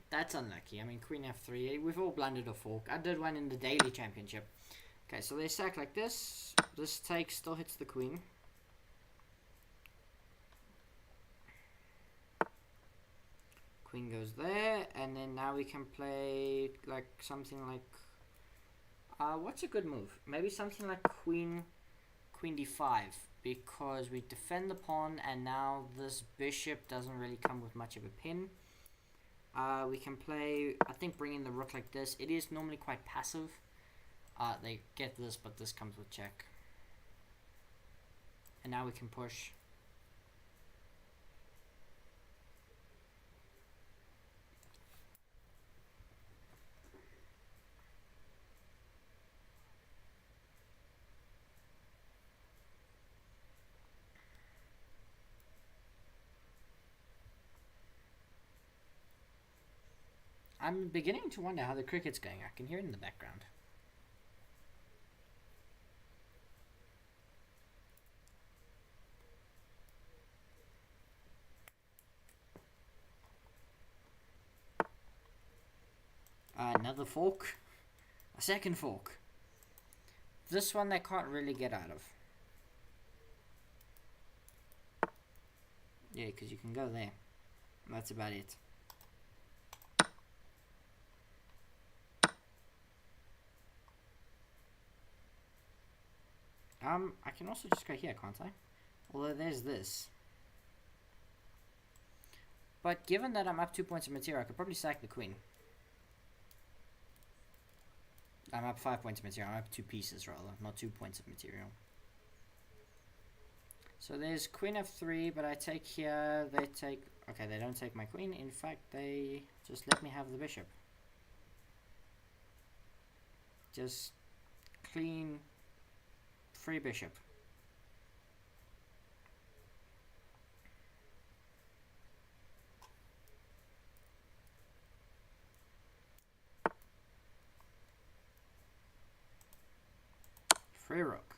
That's unlucky. I mean, queen f3. We've all blundered a fork. I did one in the daily championship. Okay, so they sack like this. This take still hits the queen. Queen goes there, and then now we can play like something like... what's a good move? Maybe something like queen d5, because we defend the pawn, and now this bishop doesn't really come with much of a pin. We can play, I think, bring in the rook like this. It is normally quite passive. They get this, but this comes with check. And now we can push. I'm beginning to wonder how the cricket's going. I can hear it in the background. Another fork. A second fork. This one they can't really get out of. Yeah, because you can go there. That's about it. I can also just go here, can't I? Although there's this. But given that I'm up 2 points of material, I could probably sack the queen. I'm up 5 points of material. I'm up 2 pieces, rather, not 2 points of material. So there's queen f3, but I take here, they take... Okay, they don't take my queen. In fact, they just let me have the bishop. Just clean... free bishop. Free rook.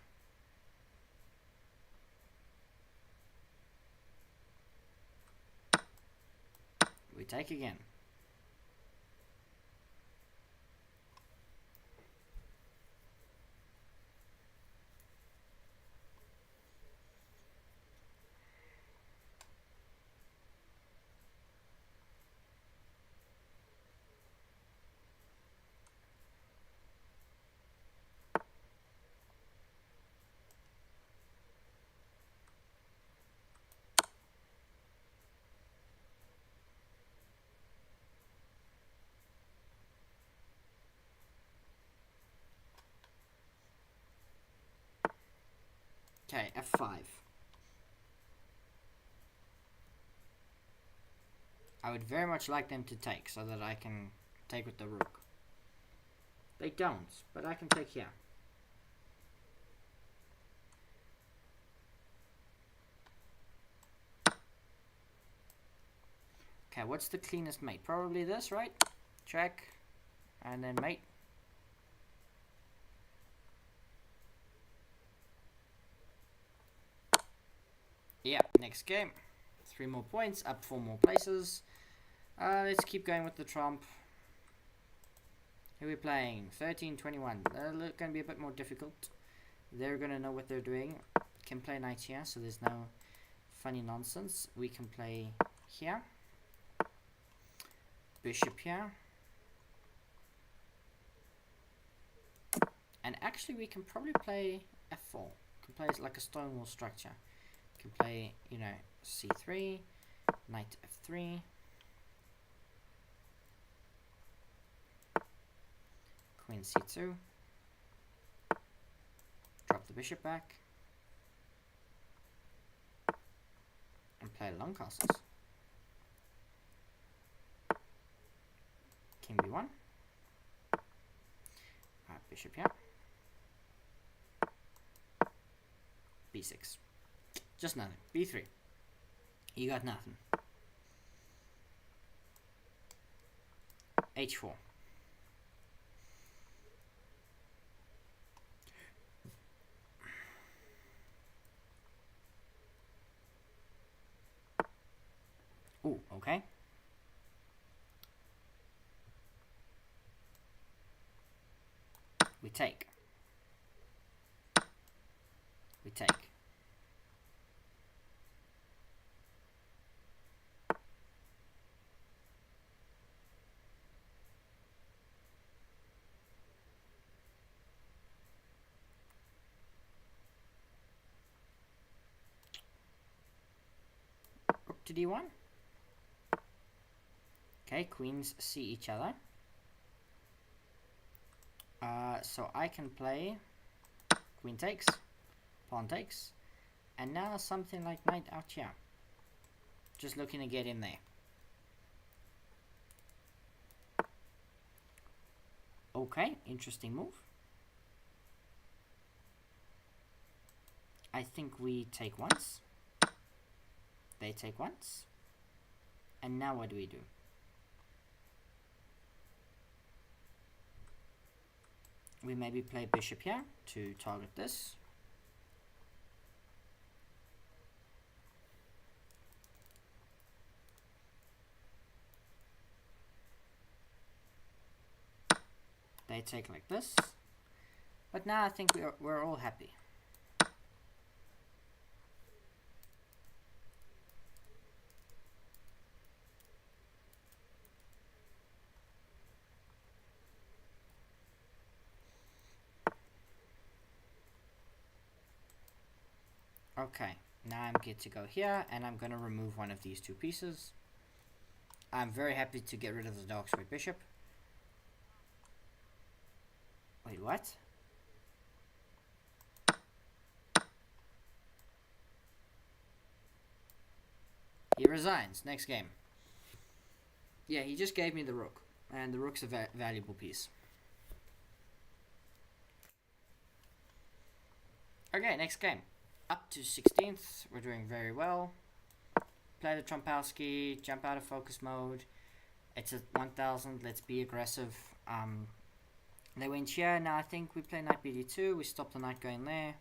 We take again. Okay, f5. I would very much like them to take so that I can take with the rook. They don't, but I can take here. Okay, what's the cleanest mate? Probably this, right? Check. And then mate. Yeah, next game. 3 more points, up 4 more places. Let's keep going with the trump. Who are we playing? 13-21. They're going to be a bit more difficult. They're going to know what they're doing. Can play knight here, so there's no funny nonsense. We can play here. Bishop here. And actually we can probably play f4. Can play it like a stonewall structure. Can play, you know, c3, knight f3. Queen c2. Drop the bishop back. And play long castles. King b1. Bishop here. b6. Just nothing. b3. You got nothing. h4. Ooh, okay. We take. We take. Rook to d1. Okay, queens see each other. So I can play queen takes, pawn takes, and now something like knight out here. Just looking to get in there. Okay, interesting move. I think we take once. They take once. And now what do we do? We maybe play bishop here to target this. They take like this. But now I think we're all happy. Okay, now I'm good to go here, and I'm going to remove one of these two pieces. I'm very happy to get rid of the dark square bishop. Wait, what? He resigns. Next game. Yeah, he just gave me the rook, and the rook's a valuable piece. Okay, next game. Up to 16th, we're doing very well. Play the Trompowski, jump out of focus mode. It's at 1000, let's be aggressive. They went here, now I think we play knight bd2, we stop the knight going there.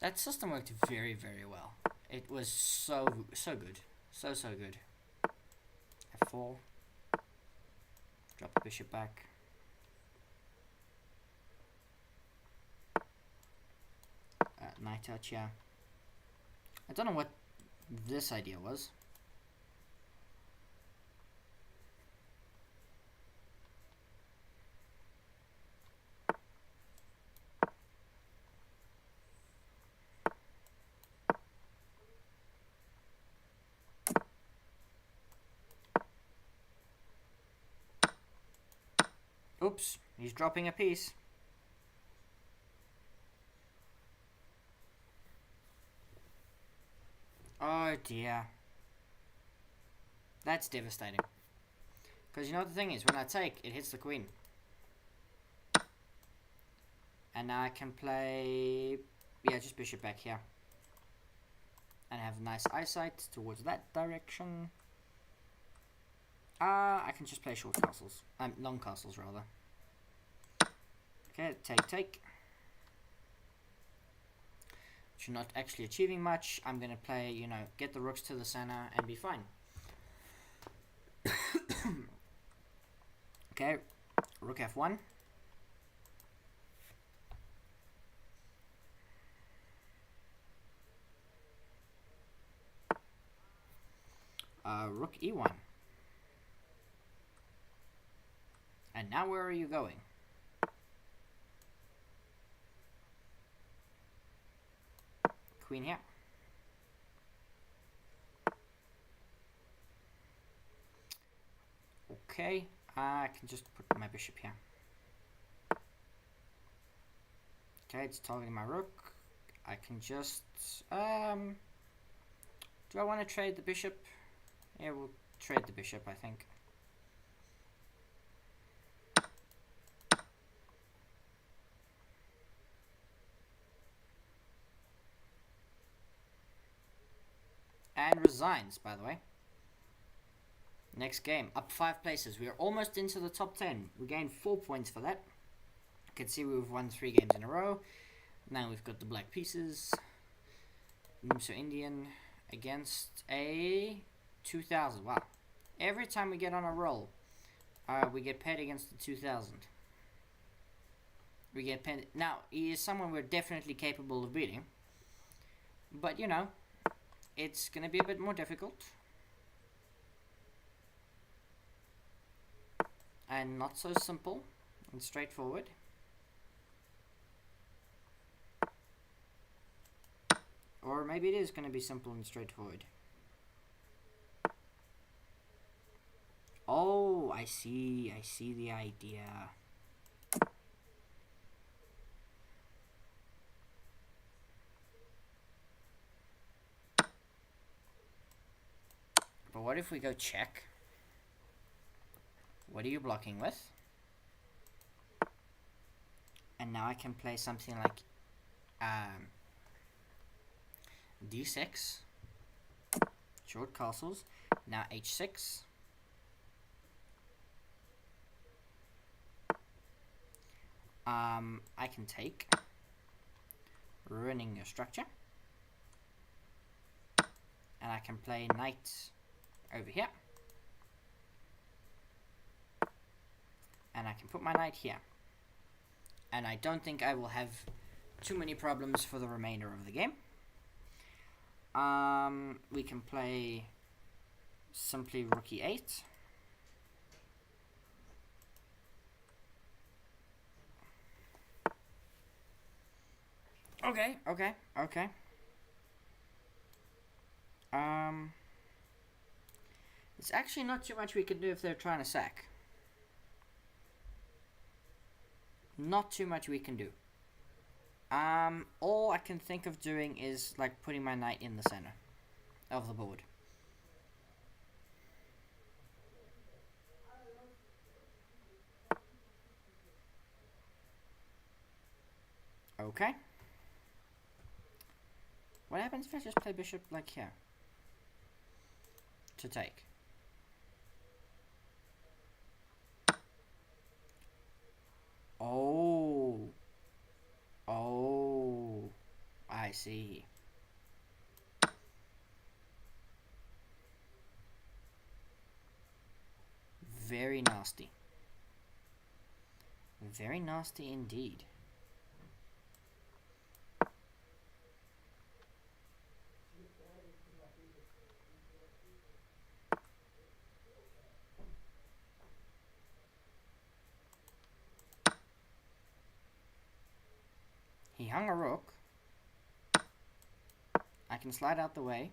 That system worked very, very well. It was so good. So good. f4. Drop the bishop back. Knight out here. I don't know what this idea was. Oops, he's dropping a piece. dear. That's devastating. Because you know what the thing is, when I take, it hits the queen. And now I can play, yeah, just bishop back here. And have nice eyesight towards that direction. I can just play short castles. Long castles, rather. Okay, take. Which you're not actually achieving much. I'm going to play, you know, get the rooks to the center and be fine. Okay, rook f1. Rook e1. And now where are you going? Queen here. Okay, I can just put my bishop here. Okay, it's targeting my rook. I can just, do I want to trade the bishop? Yeah, we'll trade the bishop, I think. And resigns, by the way. Next game, up 5 places. We are almost into the top 10. We gained 4 points for that. You can see we've won 3 games in a row. Now we've got the black pieces. So Indian against a 2000. Wow. Every time we get on a roll, we get paid against the 2000. We get paid. Now, he is someone we're definitely capable of beating. But, you know, it's going to be a bit more difficult. And not so simple and straightforward. Or maybe it is going to be simple and straightforward. Oh, I see the idea. But what if we go check? What are you blocking with? And now I can play something like d6, short castles, now h6, I can take, ruining your structure, and I can play knight over here, and I can put my knight here, and I don't think I will have too many problems for the remainder of the game. We can play simply rook e8. Okay. It's actually not too much we can do if they're trying to sack. Not too much we can do. All I can think of doing is like putting my knight in the center of the board. Okay. What happens if I just play bishop like here? To take. Oh, I see. Very nasty. Very nasty indeed. He hung a rook. I can slide out the way.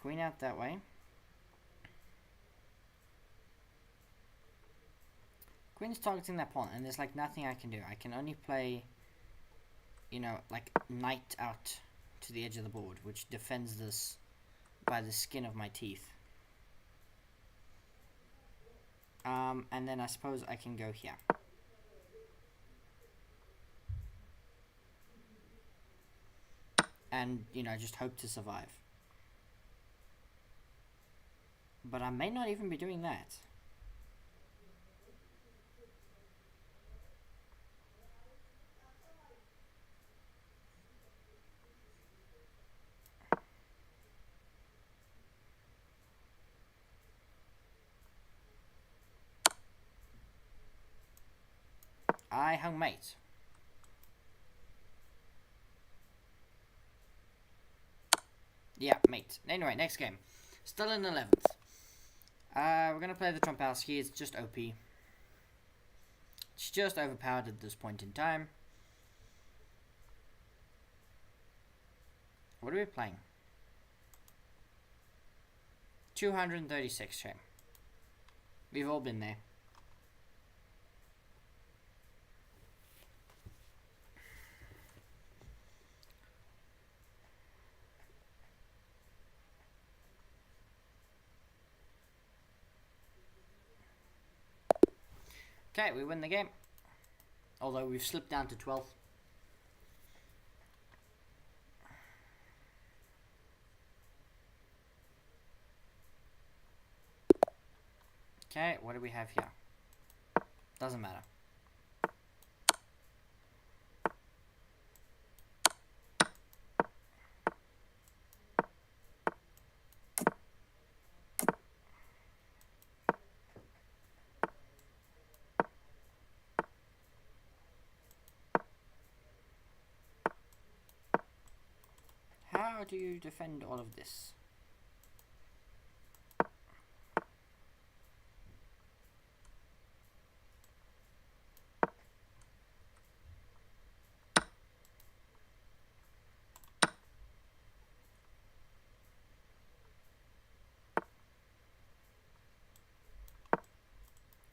Queen out that way. Queen's targeting that pawn, and there's like nothing I can do. I can only play, you know, like knight out to the edge of the board, which defends this by the skin of my teeth. And then I suppose I can go here. And, you know, just hope to survive. But I may not even be doing that. I hung mate. Yeah, mate. Anyway, next game. Still in 11th. We're going to play the Trompowski. It's just OP. It's just overpowered at this point in time. What are we playing? 236, shame. We've all been there. Okay, we win the game. Although we've slipped down to 12th. Okay, what do we have here? Doesn't matter. How do you defend all of this?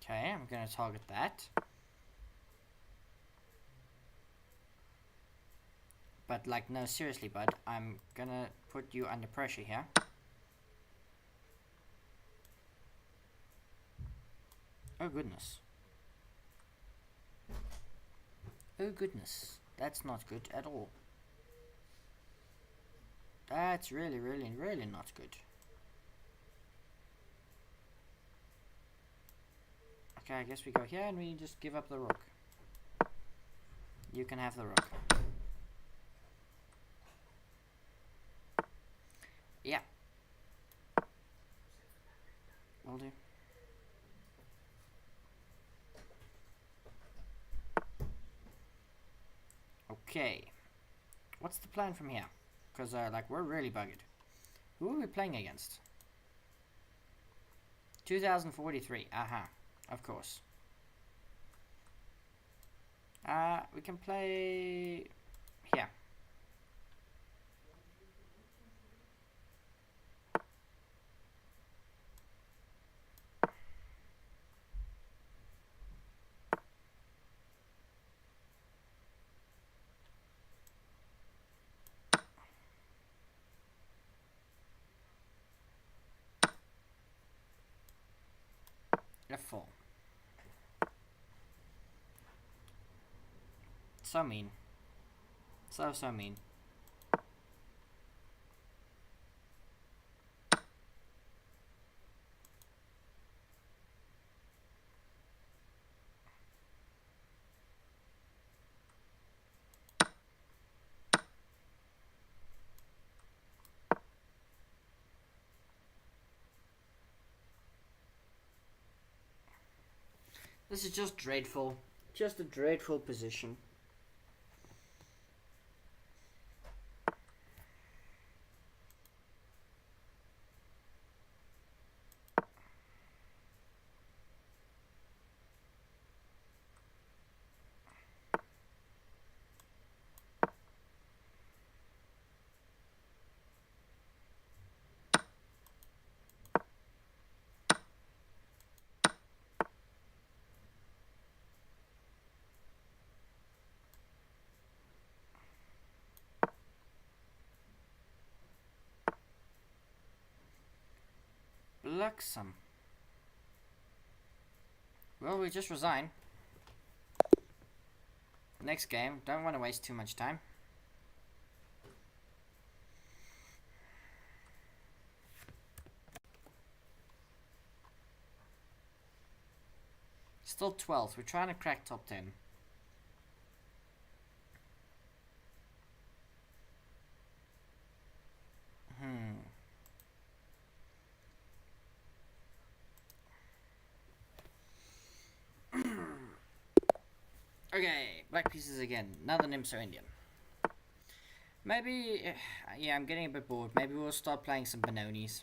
Okay, I'm going to target that. But, like, no, seriously, bud. I'm going to put you under pressure here. Oh, goodness. Oh, goodness. That's not good at all. That's really, really, really not good. Okay, I guess we go here and we just give up the rook. You can have the rook. Yeah. Will do. Okay. What's the plan from here? Because, like, we're really buggered. Who are we playing against? 2043. Aha. Of course. We can play here. F4. So mean. So mean. This is just dreadful. Just a dreadful position. Deluxeum. Well, we just resign. Next game. Don't want to waste too much time. Still 12th. We're trying to crack top 10. Okay, black pieces again. Another Nimso Indian. Maybe, yeah, I'm getting a bit bored. Maybe we'll start playing some Benonis.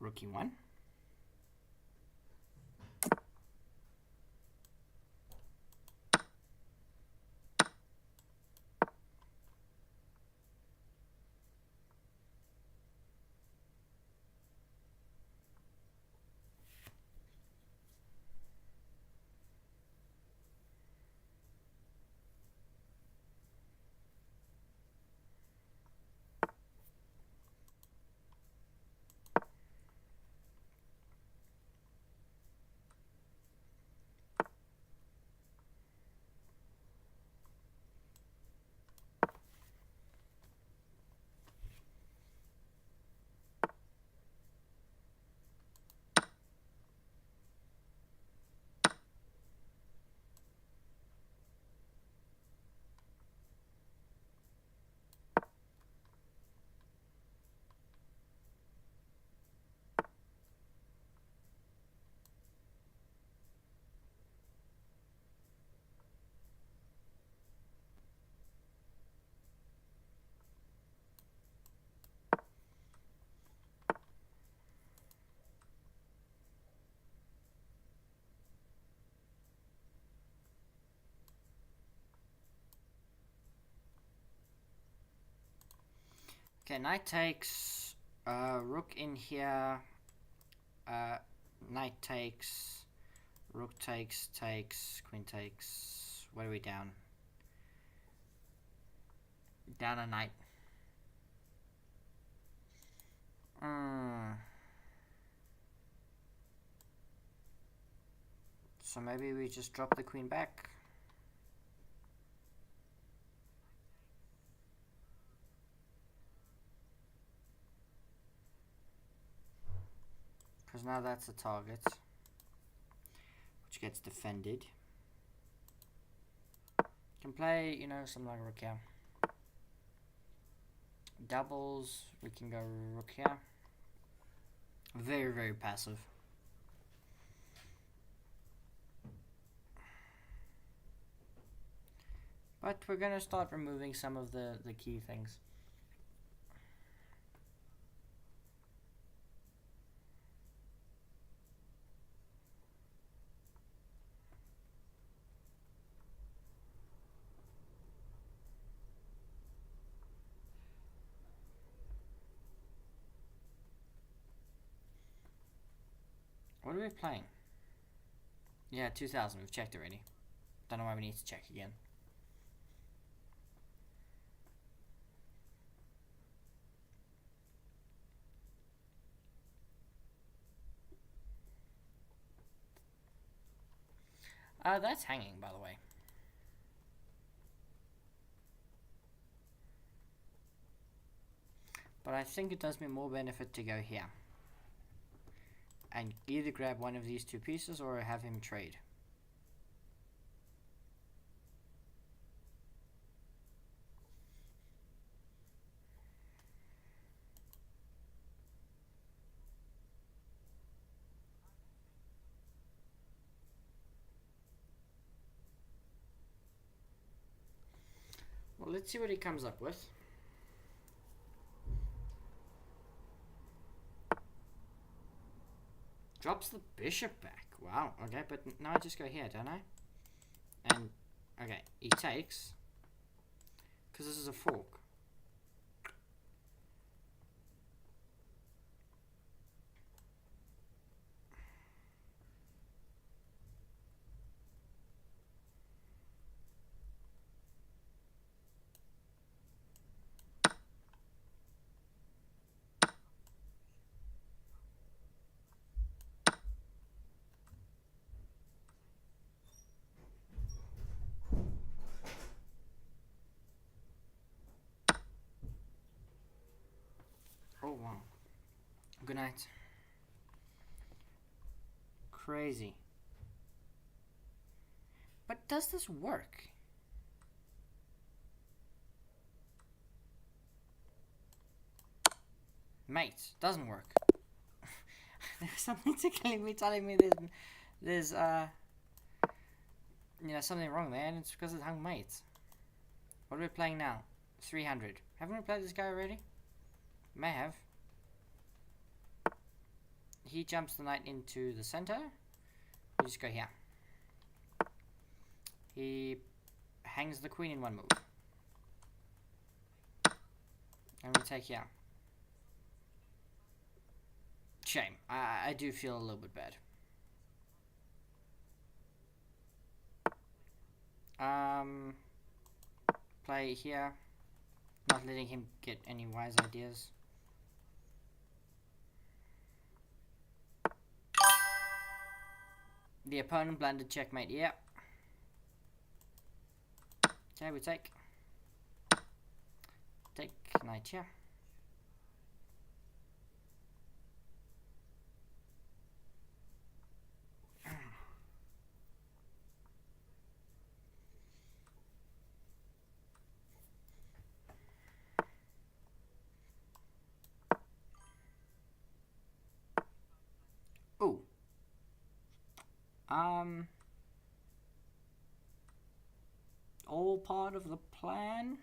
Rookie 1. Okay, knight takes, rook in here, knight takes, rook takes, queen takes. What are we down? Down a knight. So maybe we just drop the queen back. Because now that's a target, which gets defended. Can play, you know, something like rook here. Doubles, we can go rook here. Very, very passive. But we're going to start removing some of the key things. What are we playing? Yeah, 2000. We've checked already. Don't know why we need to check again. That's hanging, by the way. But I think it does me more benefit to go here. And either grab one of these two pieces or have him trade. let's see what he comes up with. Drops the bishop back. Wow, okay, but now I just go here, don't I? And, okay, he takes, because this is a fork. Oh, wow. Good night. Crazy. But does this work? Mate, doesn't work. There's something tickling me, telling me there's you know, something wrong there, and it's because it hung mate. What are we playing now? 300. Haven't we played this guy already? May have. He jumps the knight into the center. We just go here. He hangs the queen in one move. And we take here. Shame. I do feel a little bit bad. Play here. Not letting him get any wise ideas. The opponent blundered checkmate, yeah. Okay, we take. Take knight here. Ooh. All part of the plan?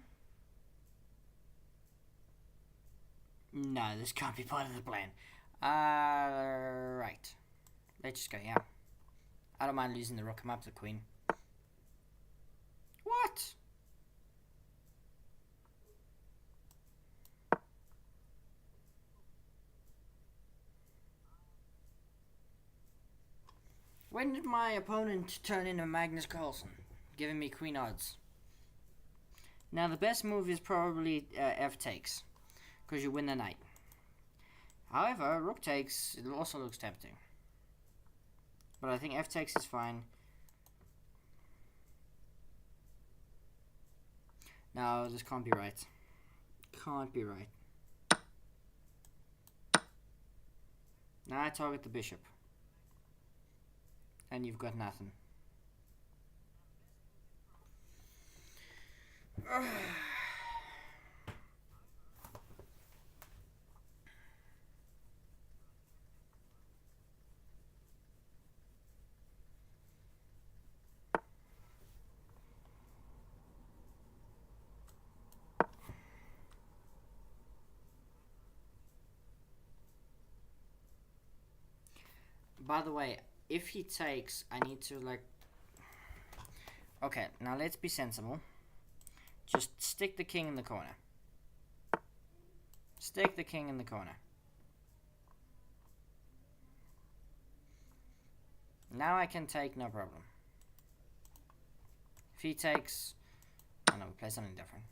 No, this can't be part of the plan. Right. Let's just go here. I don't mind losing the rook. I'm up to the queen. What? When did my opponent turn into Magnus Carlsen, giving me queen odds? Now the best move is probably f takes, because you win the knight. However, rook takes, it also looks tempting. But I think f takes is fine. No, this can't be right. Can't be right. Now I target the bishop. And you've got nothing. By the way, if he takes, I need to like... Okay, now let's be sensible. Just stick the king in the corner. Stick the king in the corner. Now I can take, no problem. If he takes... I don't know, we play something different.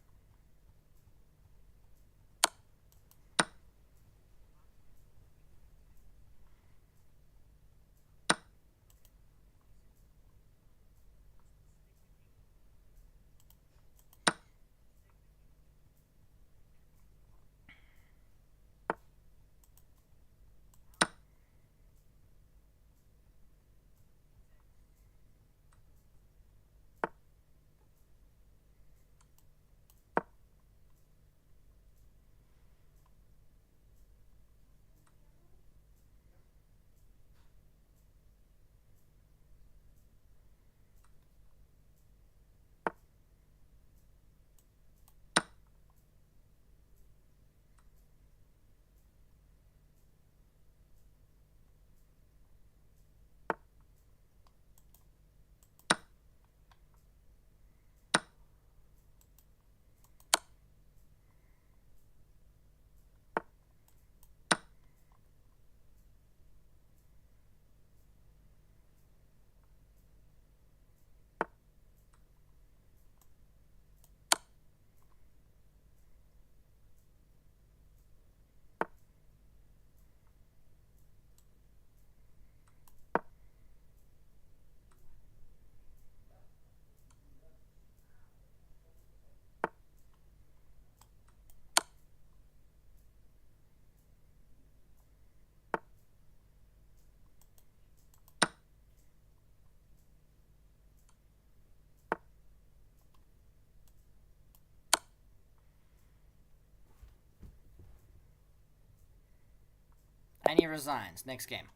And he resigns. Next game.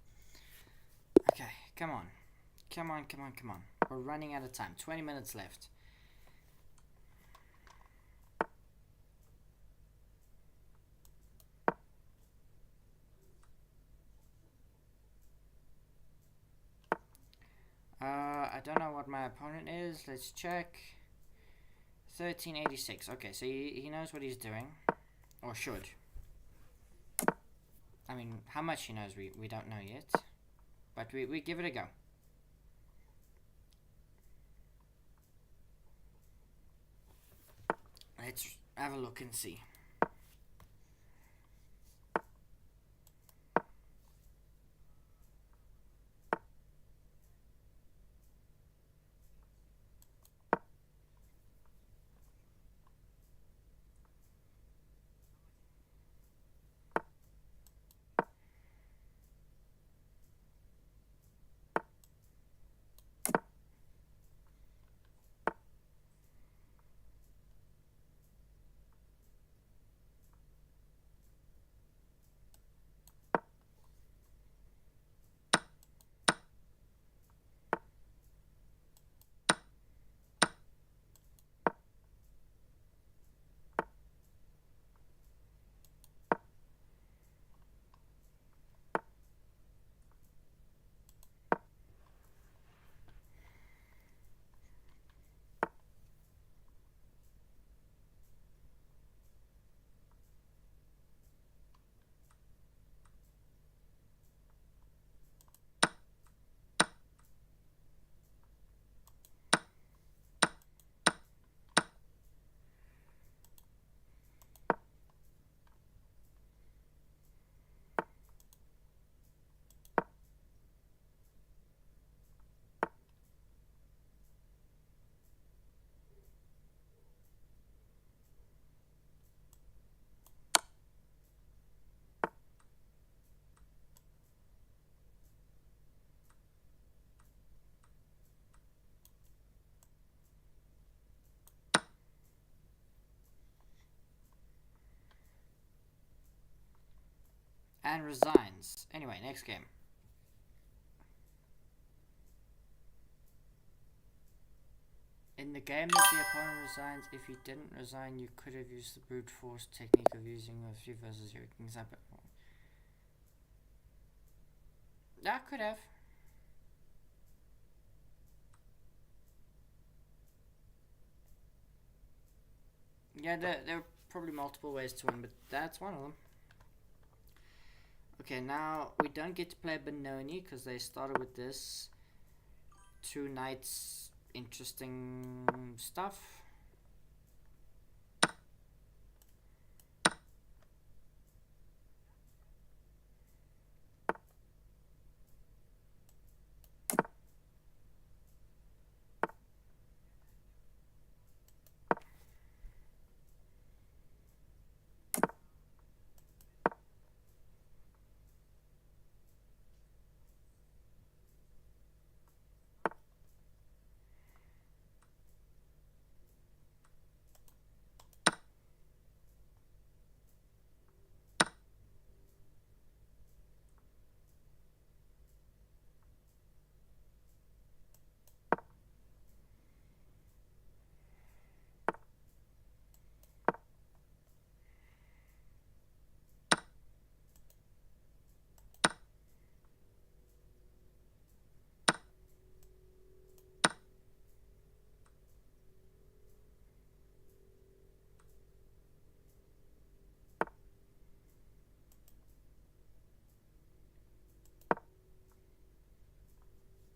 Okay, come on. Come on, come on, come on. We're running out of time. 20 minutes left. I don't know what my opponent is. Let's check. 1386. Okay, so he knows what he's doing. Or should. I mean, how much he knows, we don't know yet. But we give it a go. Let's have a look and see. And resigns. Anyway, next game. In the game that the opponent resigns, if he didn't resign, you could have used the brute force technique of using a 3 versus 0 example. That could have. Yeah, there are probably multiple ways to win, but that's one of them. Okay, now we don't get to play Benoni because they started with this. 2 knights, interesting stuff.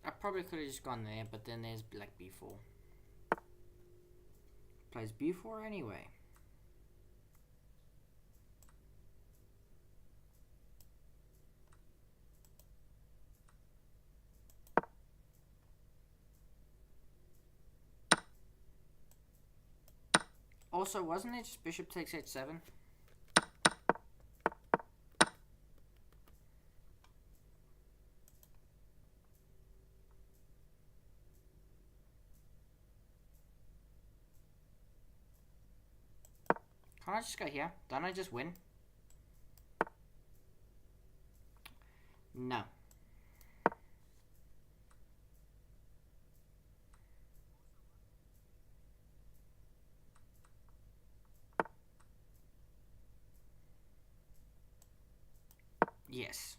I probably could have just gone there, but then there's black b4. Plays b4 anyway. Also, wasn't it just bishop takes h7? Can't I just go here? Don't I just win? No. Yes.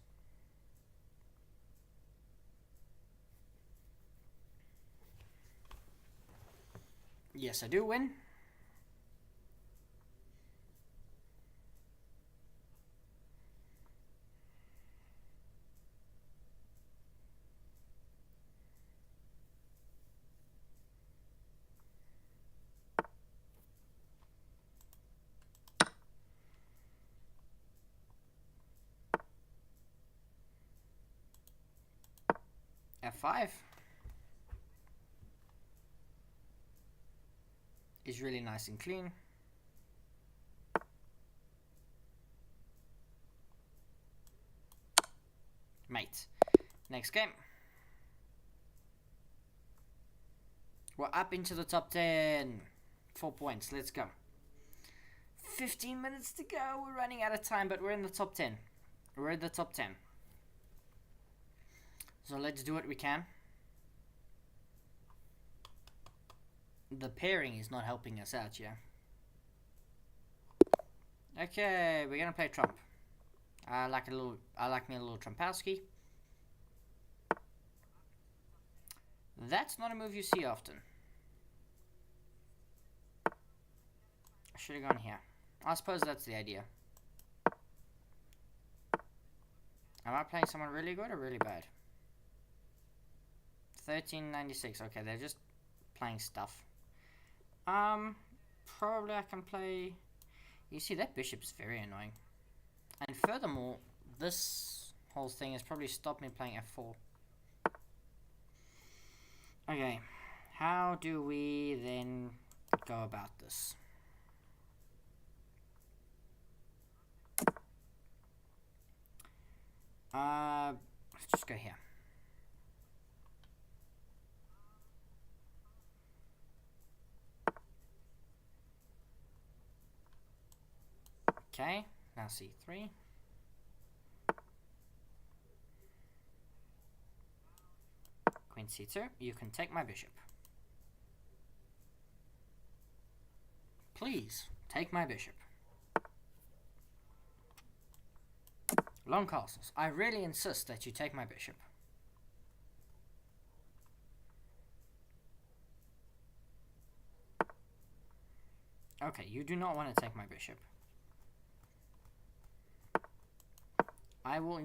Yes, I do win. F5 is really nice and clean. Mate. Next game. We're up into the top 10. 4 points. Let's go. 15 minutes to go. We're running out of time, but we're in the top 10. We're in the top 10. So let's do what we can. The pairing is not helping us out, yeah. Okay, we're gonna play Trump. I like me a little Trumpowski. That's not a move you see often. I should have gone here. I suppose that's the idea. Am I playing someone really good or really bad? 1396. Okay, they're just playing stuff. Probably I can play... You see, that bishop is very annoying. And furthermore, this whole thing has probably stopped me playing f4. Okay, how do we then go about this? Let's just go here. Okay, now c3. Queen c2, you can take my bishop. Please, take my bishop. Long castles. I really insist that you take my bishop. Okay, you do not want to take my bishop. I will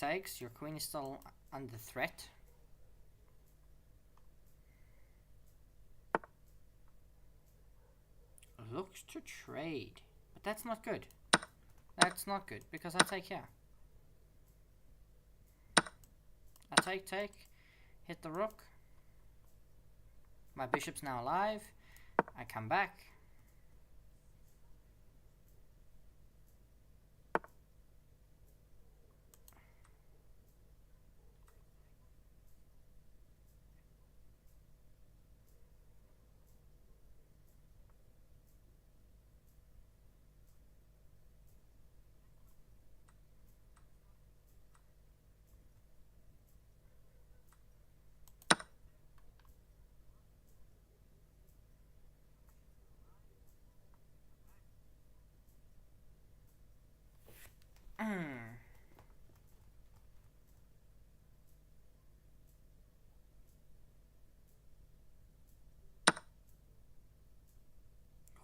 takes. Your queen is still under threat. Looks to trade. But that's not good. That's not good, because I take here. I take, hit the rook. My bishop's now alive. I come back.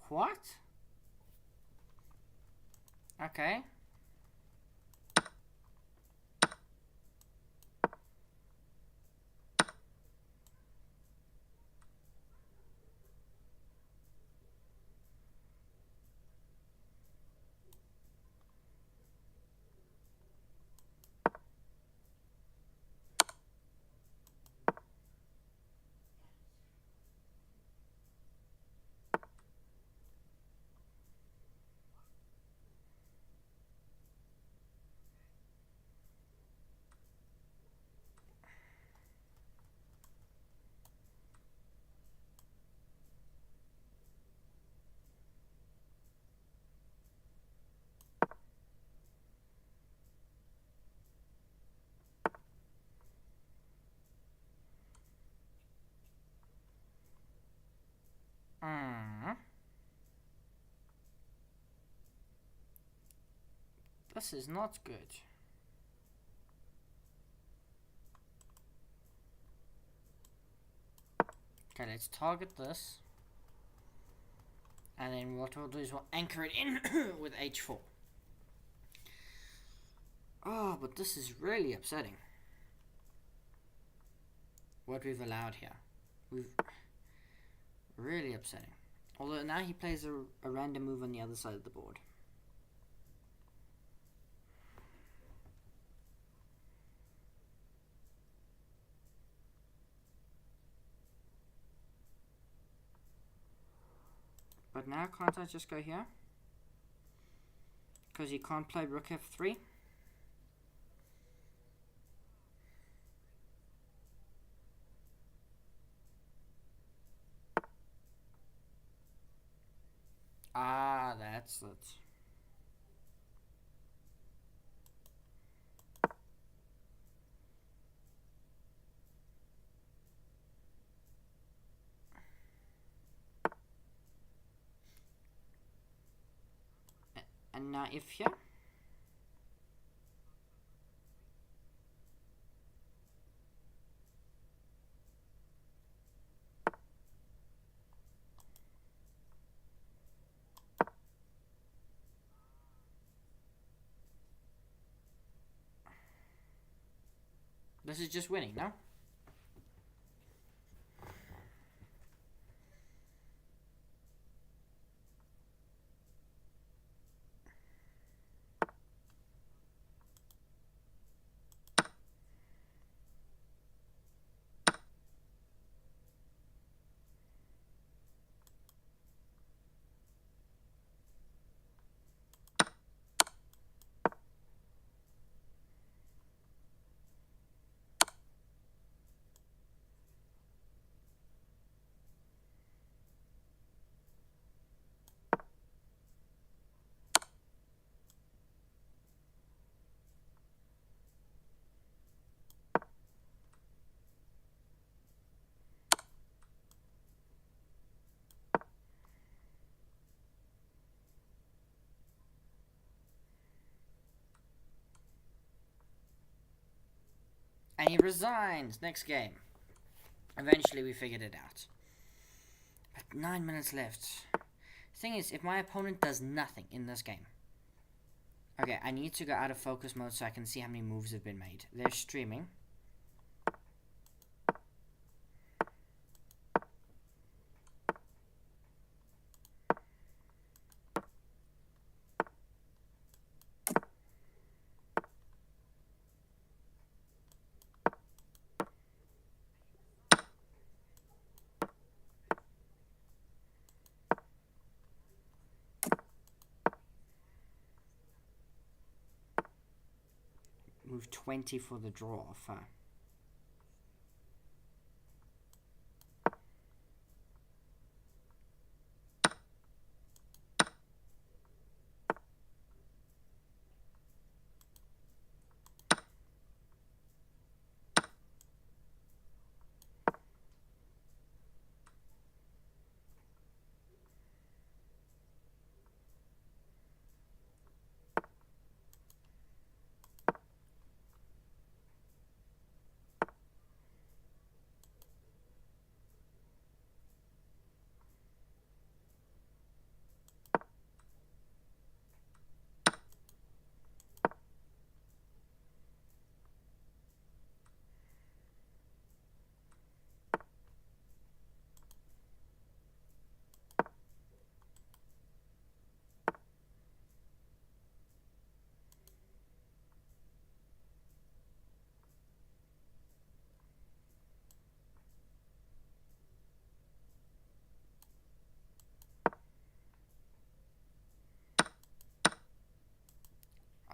What? Okay. This is not good. Okay, let's target this. And then what we'll do is we'll anchor it in with h4. Oh, but this is really upsetting. What we've allowed here. Really upsetting. Although now he plays a random move on the other side of the board. But now can't I just go here? Because he can't play rook f3. Ah, that's it. And now if here. This is just winning, no? And he resigns. Next game. Eventually we figured it out. But 9 minutes left. Thing is, if my opponent does nothing in this game. Okay, I need to go out of focus mode so I can see how many moves have been made. They're streaming. Move 20 for the draw off.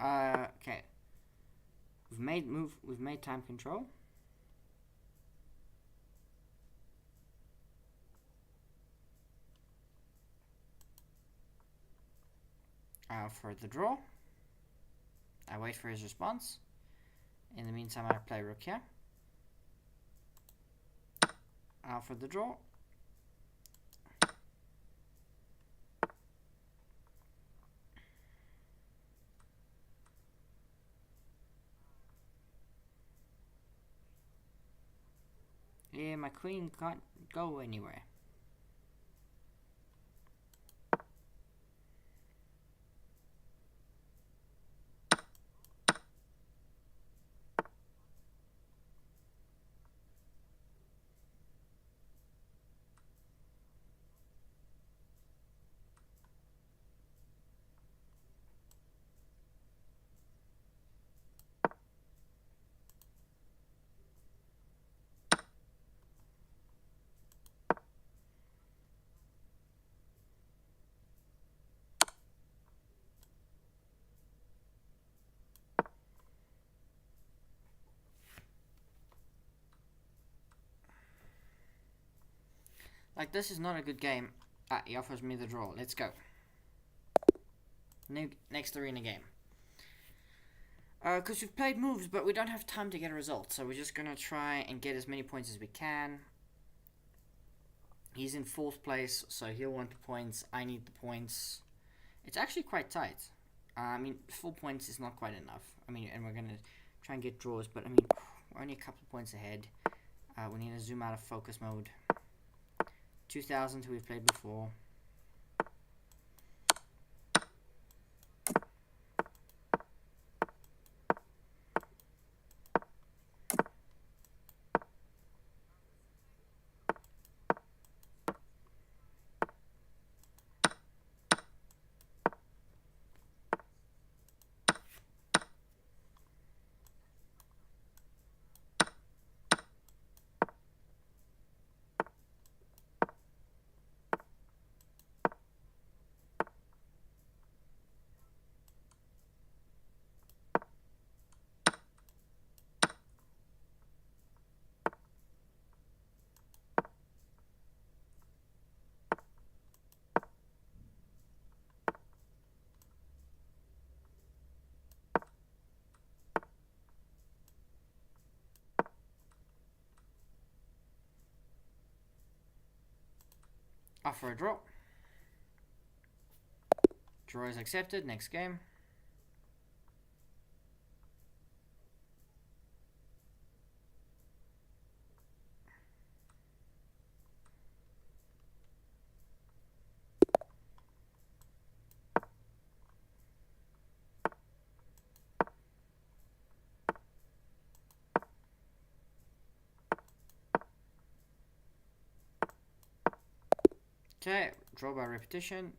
Okay. We've made time control. For the draw. I wait for his response. In the meantime, I play rook here. For the draw. Yeah, my queen can't go anywhere. Like, this is not a good game. Ah, he offers me the draw. Let's go. Next arena game. Because we've played moves, but we don't have time to get a result. So we're just going to try and get as many points as we can. He's in 4th place, so he'll want the points. I need the points. It's actually quite tight. I mean, 4 points is not quite enough. I mean, and we're going to try and get draws, but I mean, we're only a couple of points ahead. We need to zoom out of focus mode. 2000 we've played before. Offer a draw. Draw is accepted. Next game. Okay, draw by repetition.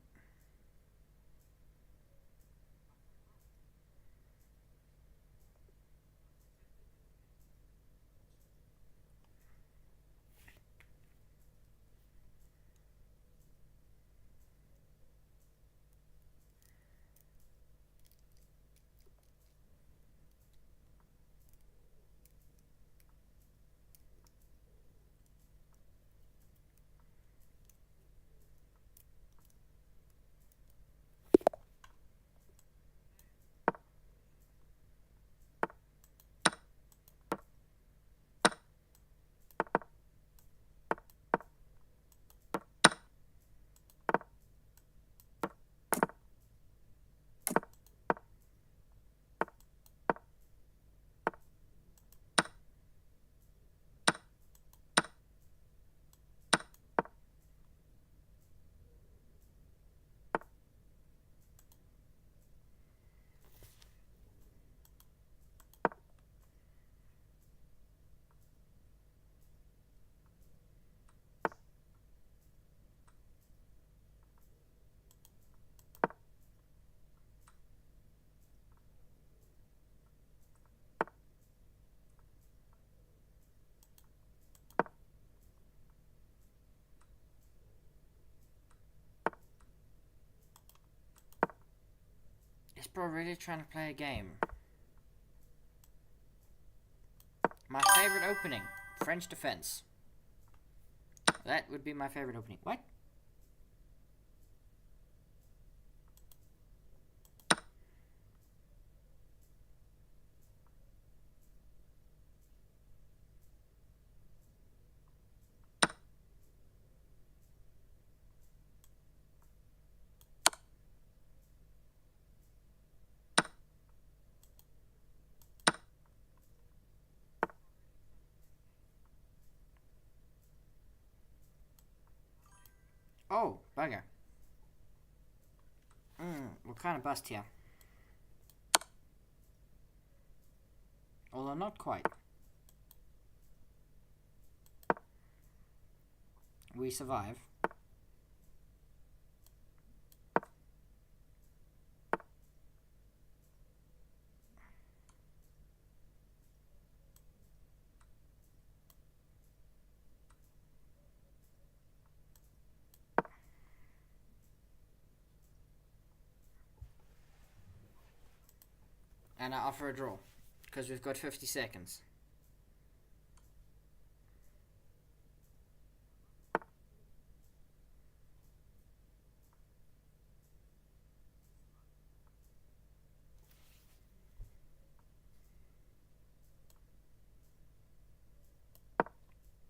Is bro really trying to play a game? My favorite opening, French defense. That would be my favorite opening. What? Oh, bugger. We're kind of bust here. Although not quite. We survive. And I offer a draw. Because we've got 50 seconds.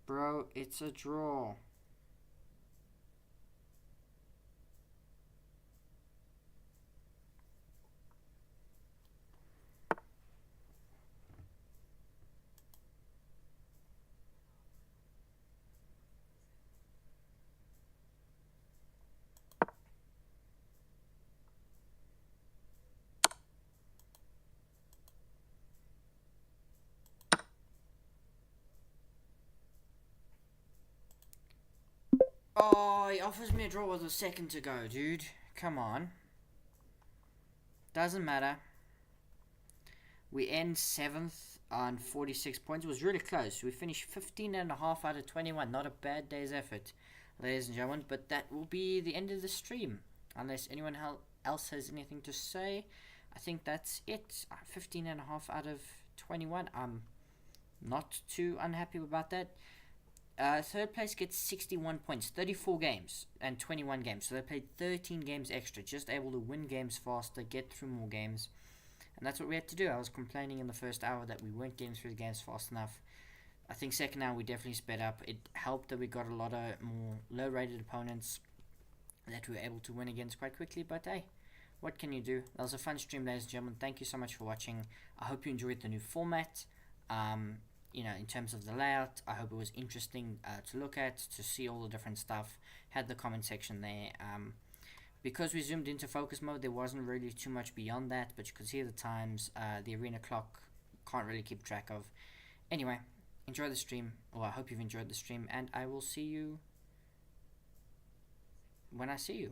Bro, it's a draw. Oh, he offers me a draw with a second to go, dude. Come on. Doesn't matter. We end 7th on 46 points. It was really close. We finished 15.5 out of 21. Not a bad day's effort, ladies and gentlemen. But that will be the end of the stream. Unless anyone else has anything to say. I think that's it. 15.5 out of 21. I'm not too unhappy about that. Third place gets 61 points, 34 games and 21 games. So they played 13 games extra, just able to win games faster, get through more games. And that's what we had to do. I was complaining in the first hour that we weren't getting through the games fast enough. I think second hour we definitely sped up. It helped that we got a lot of more low-rated opponents that we were able to win against quite quickly. But hey, what can you do? That was a fun stream, ladies and gentlemen. Thank you so much for watching. I hope you enjoyed the new format. In terms of the layout, I hope it was interesting to look at, to see all the different stuff. Had the comment section there. Because we zoomed into focus mode, there wasn't really too much beyond that, but you could see the times, the arena clock, can't really keep track of. Anyway, enjoy the stream, or I hope you've enjoyed the stream, and I will see you when I see you.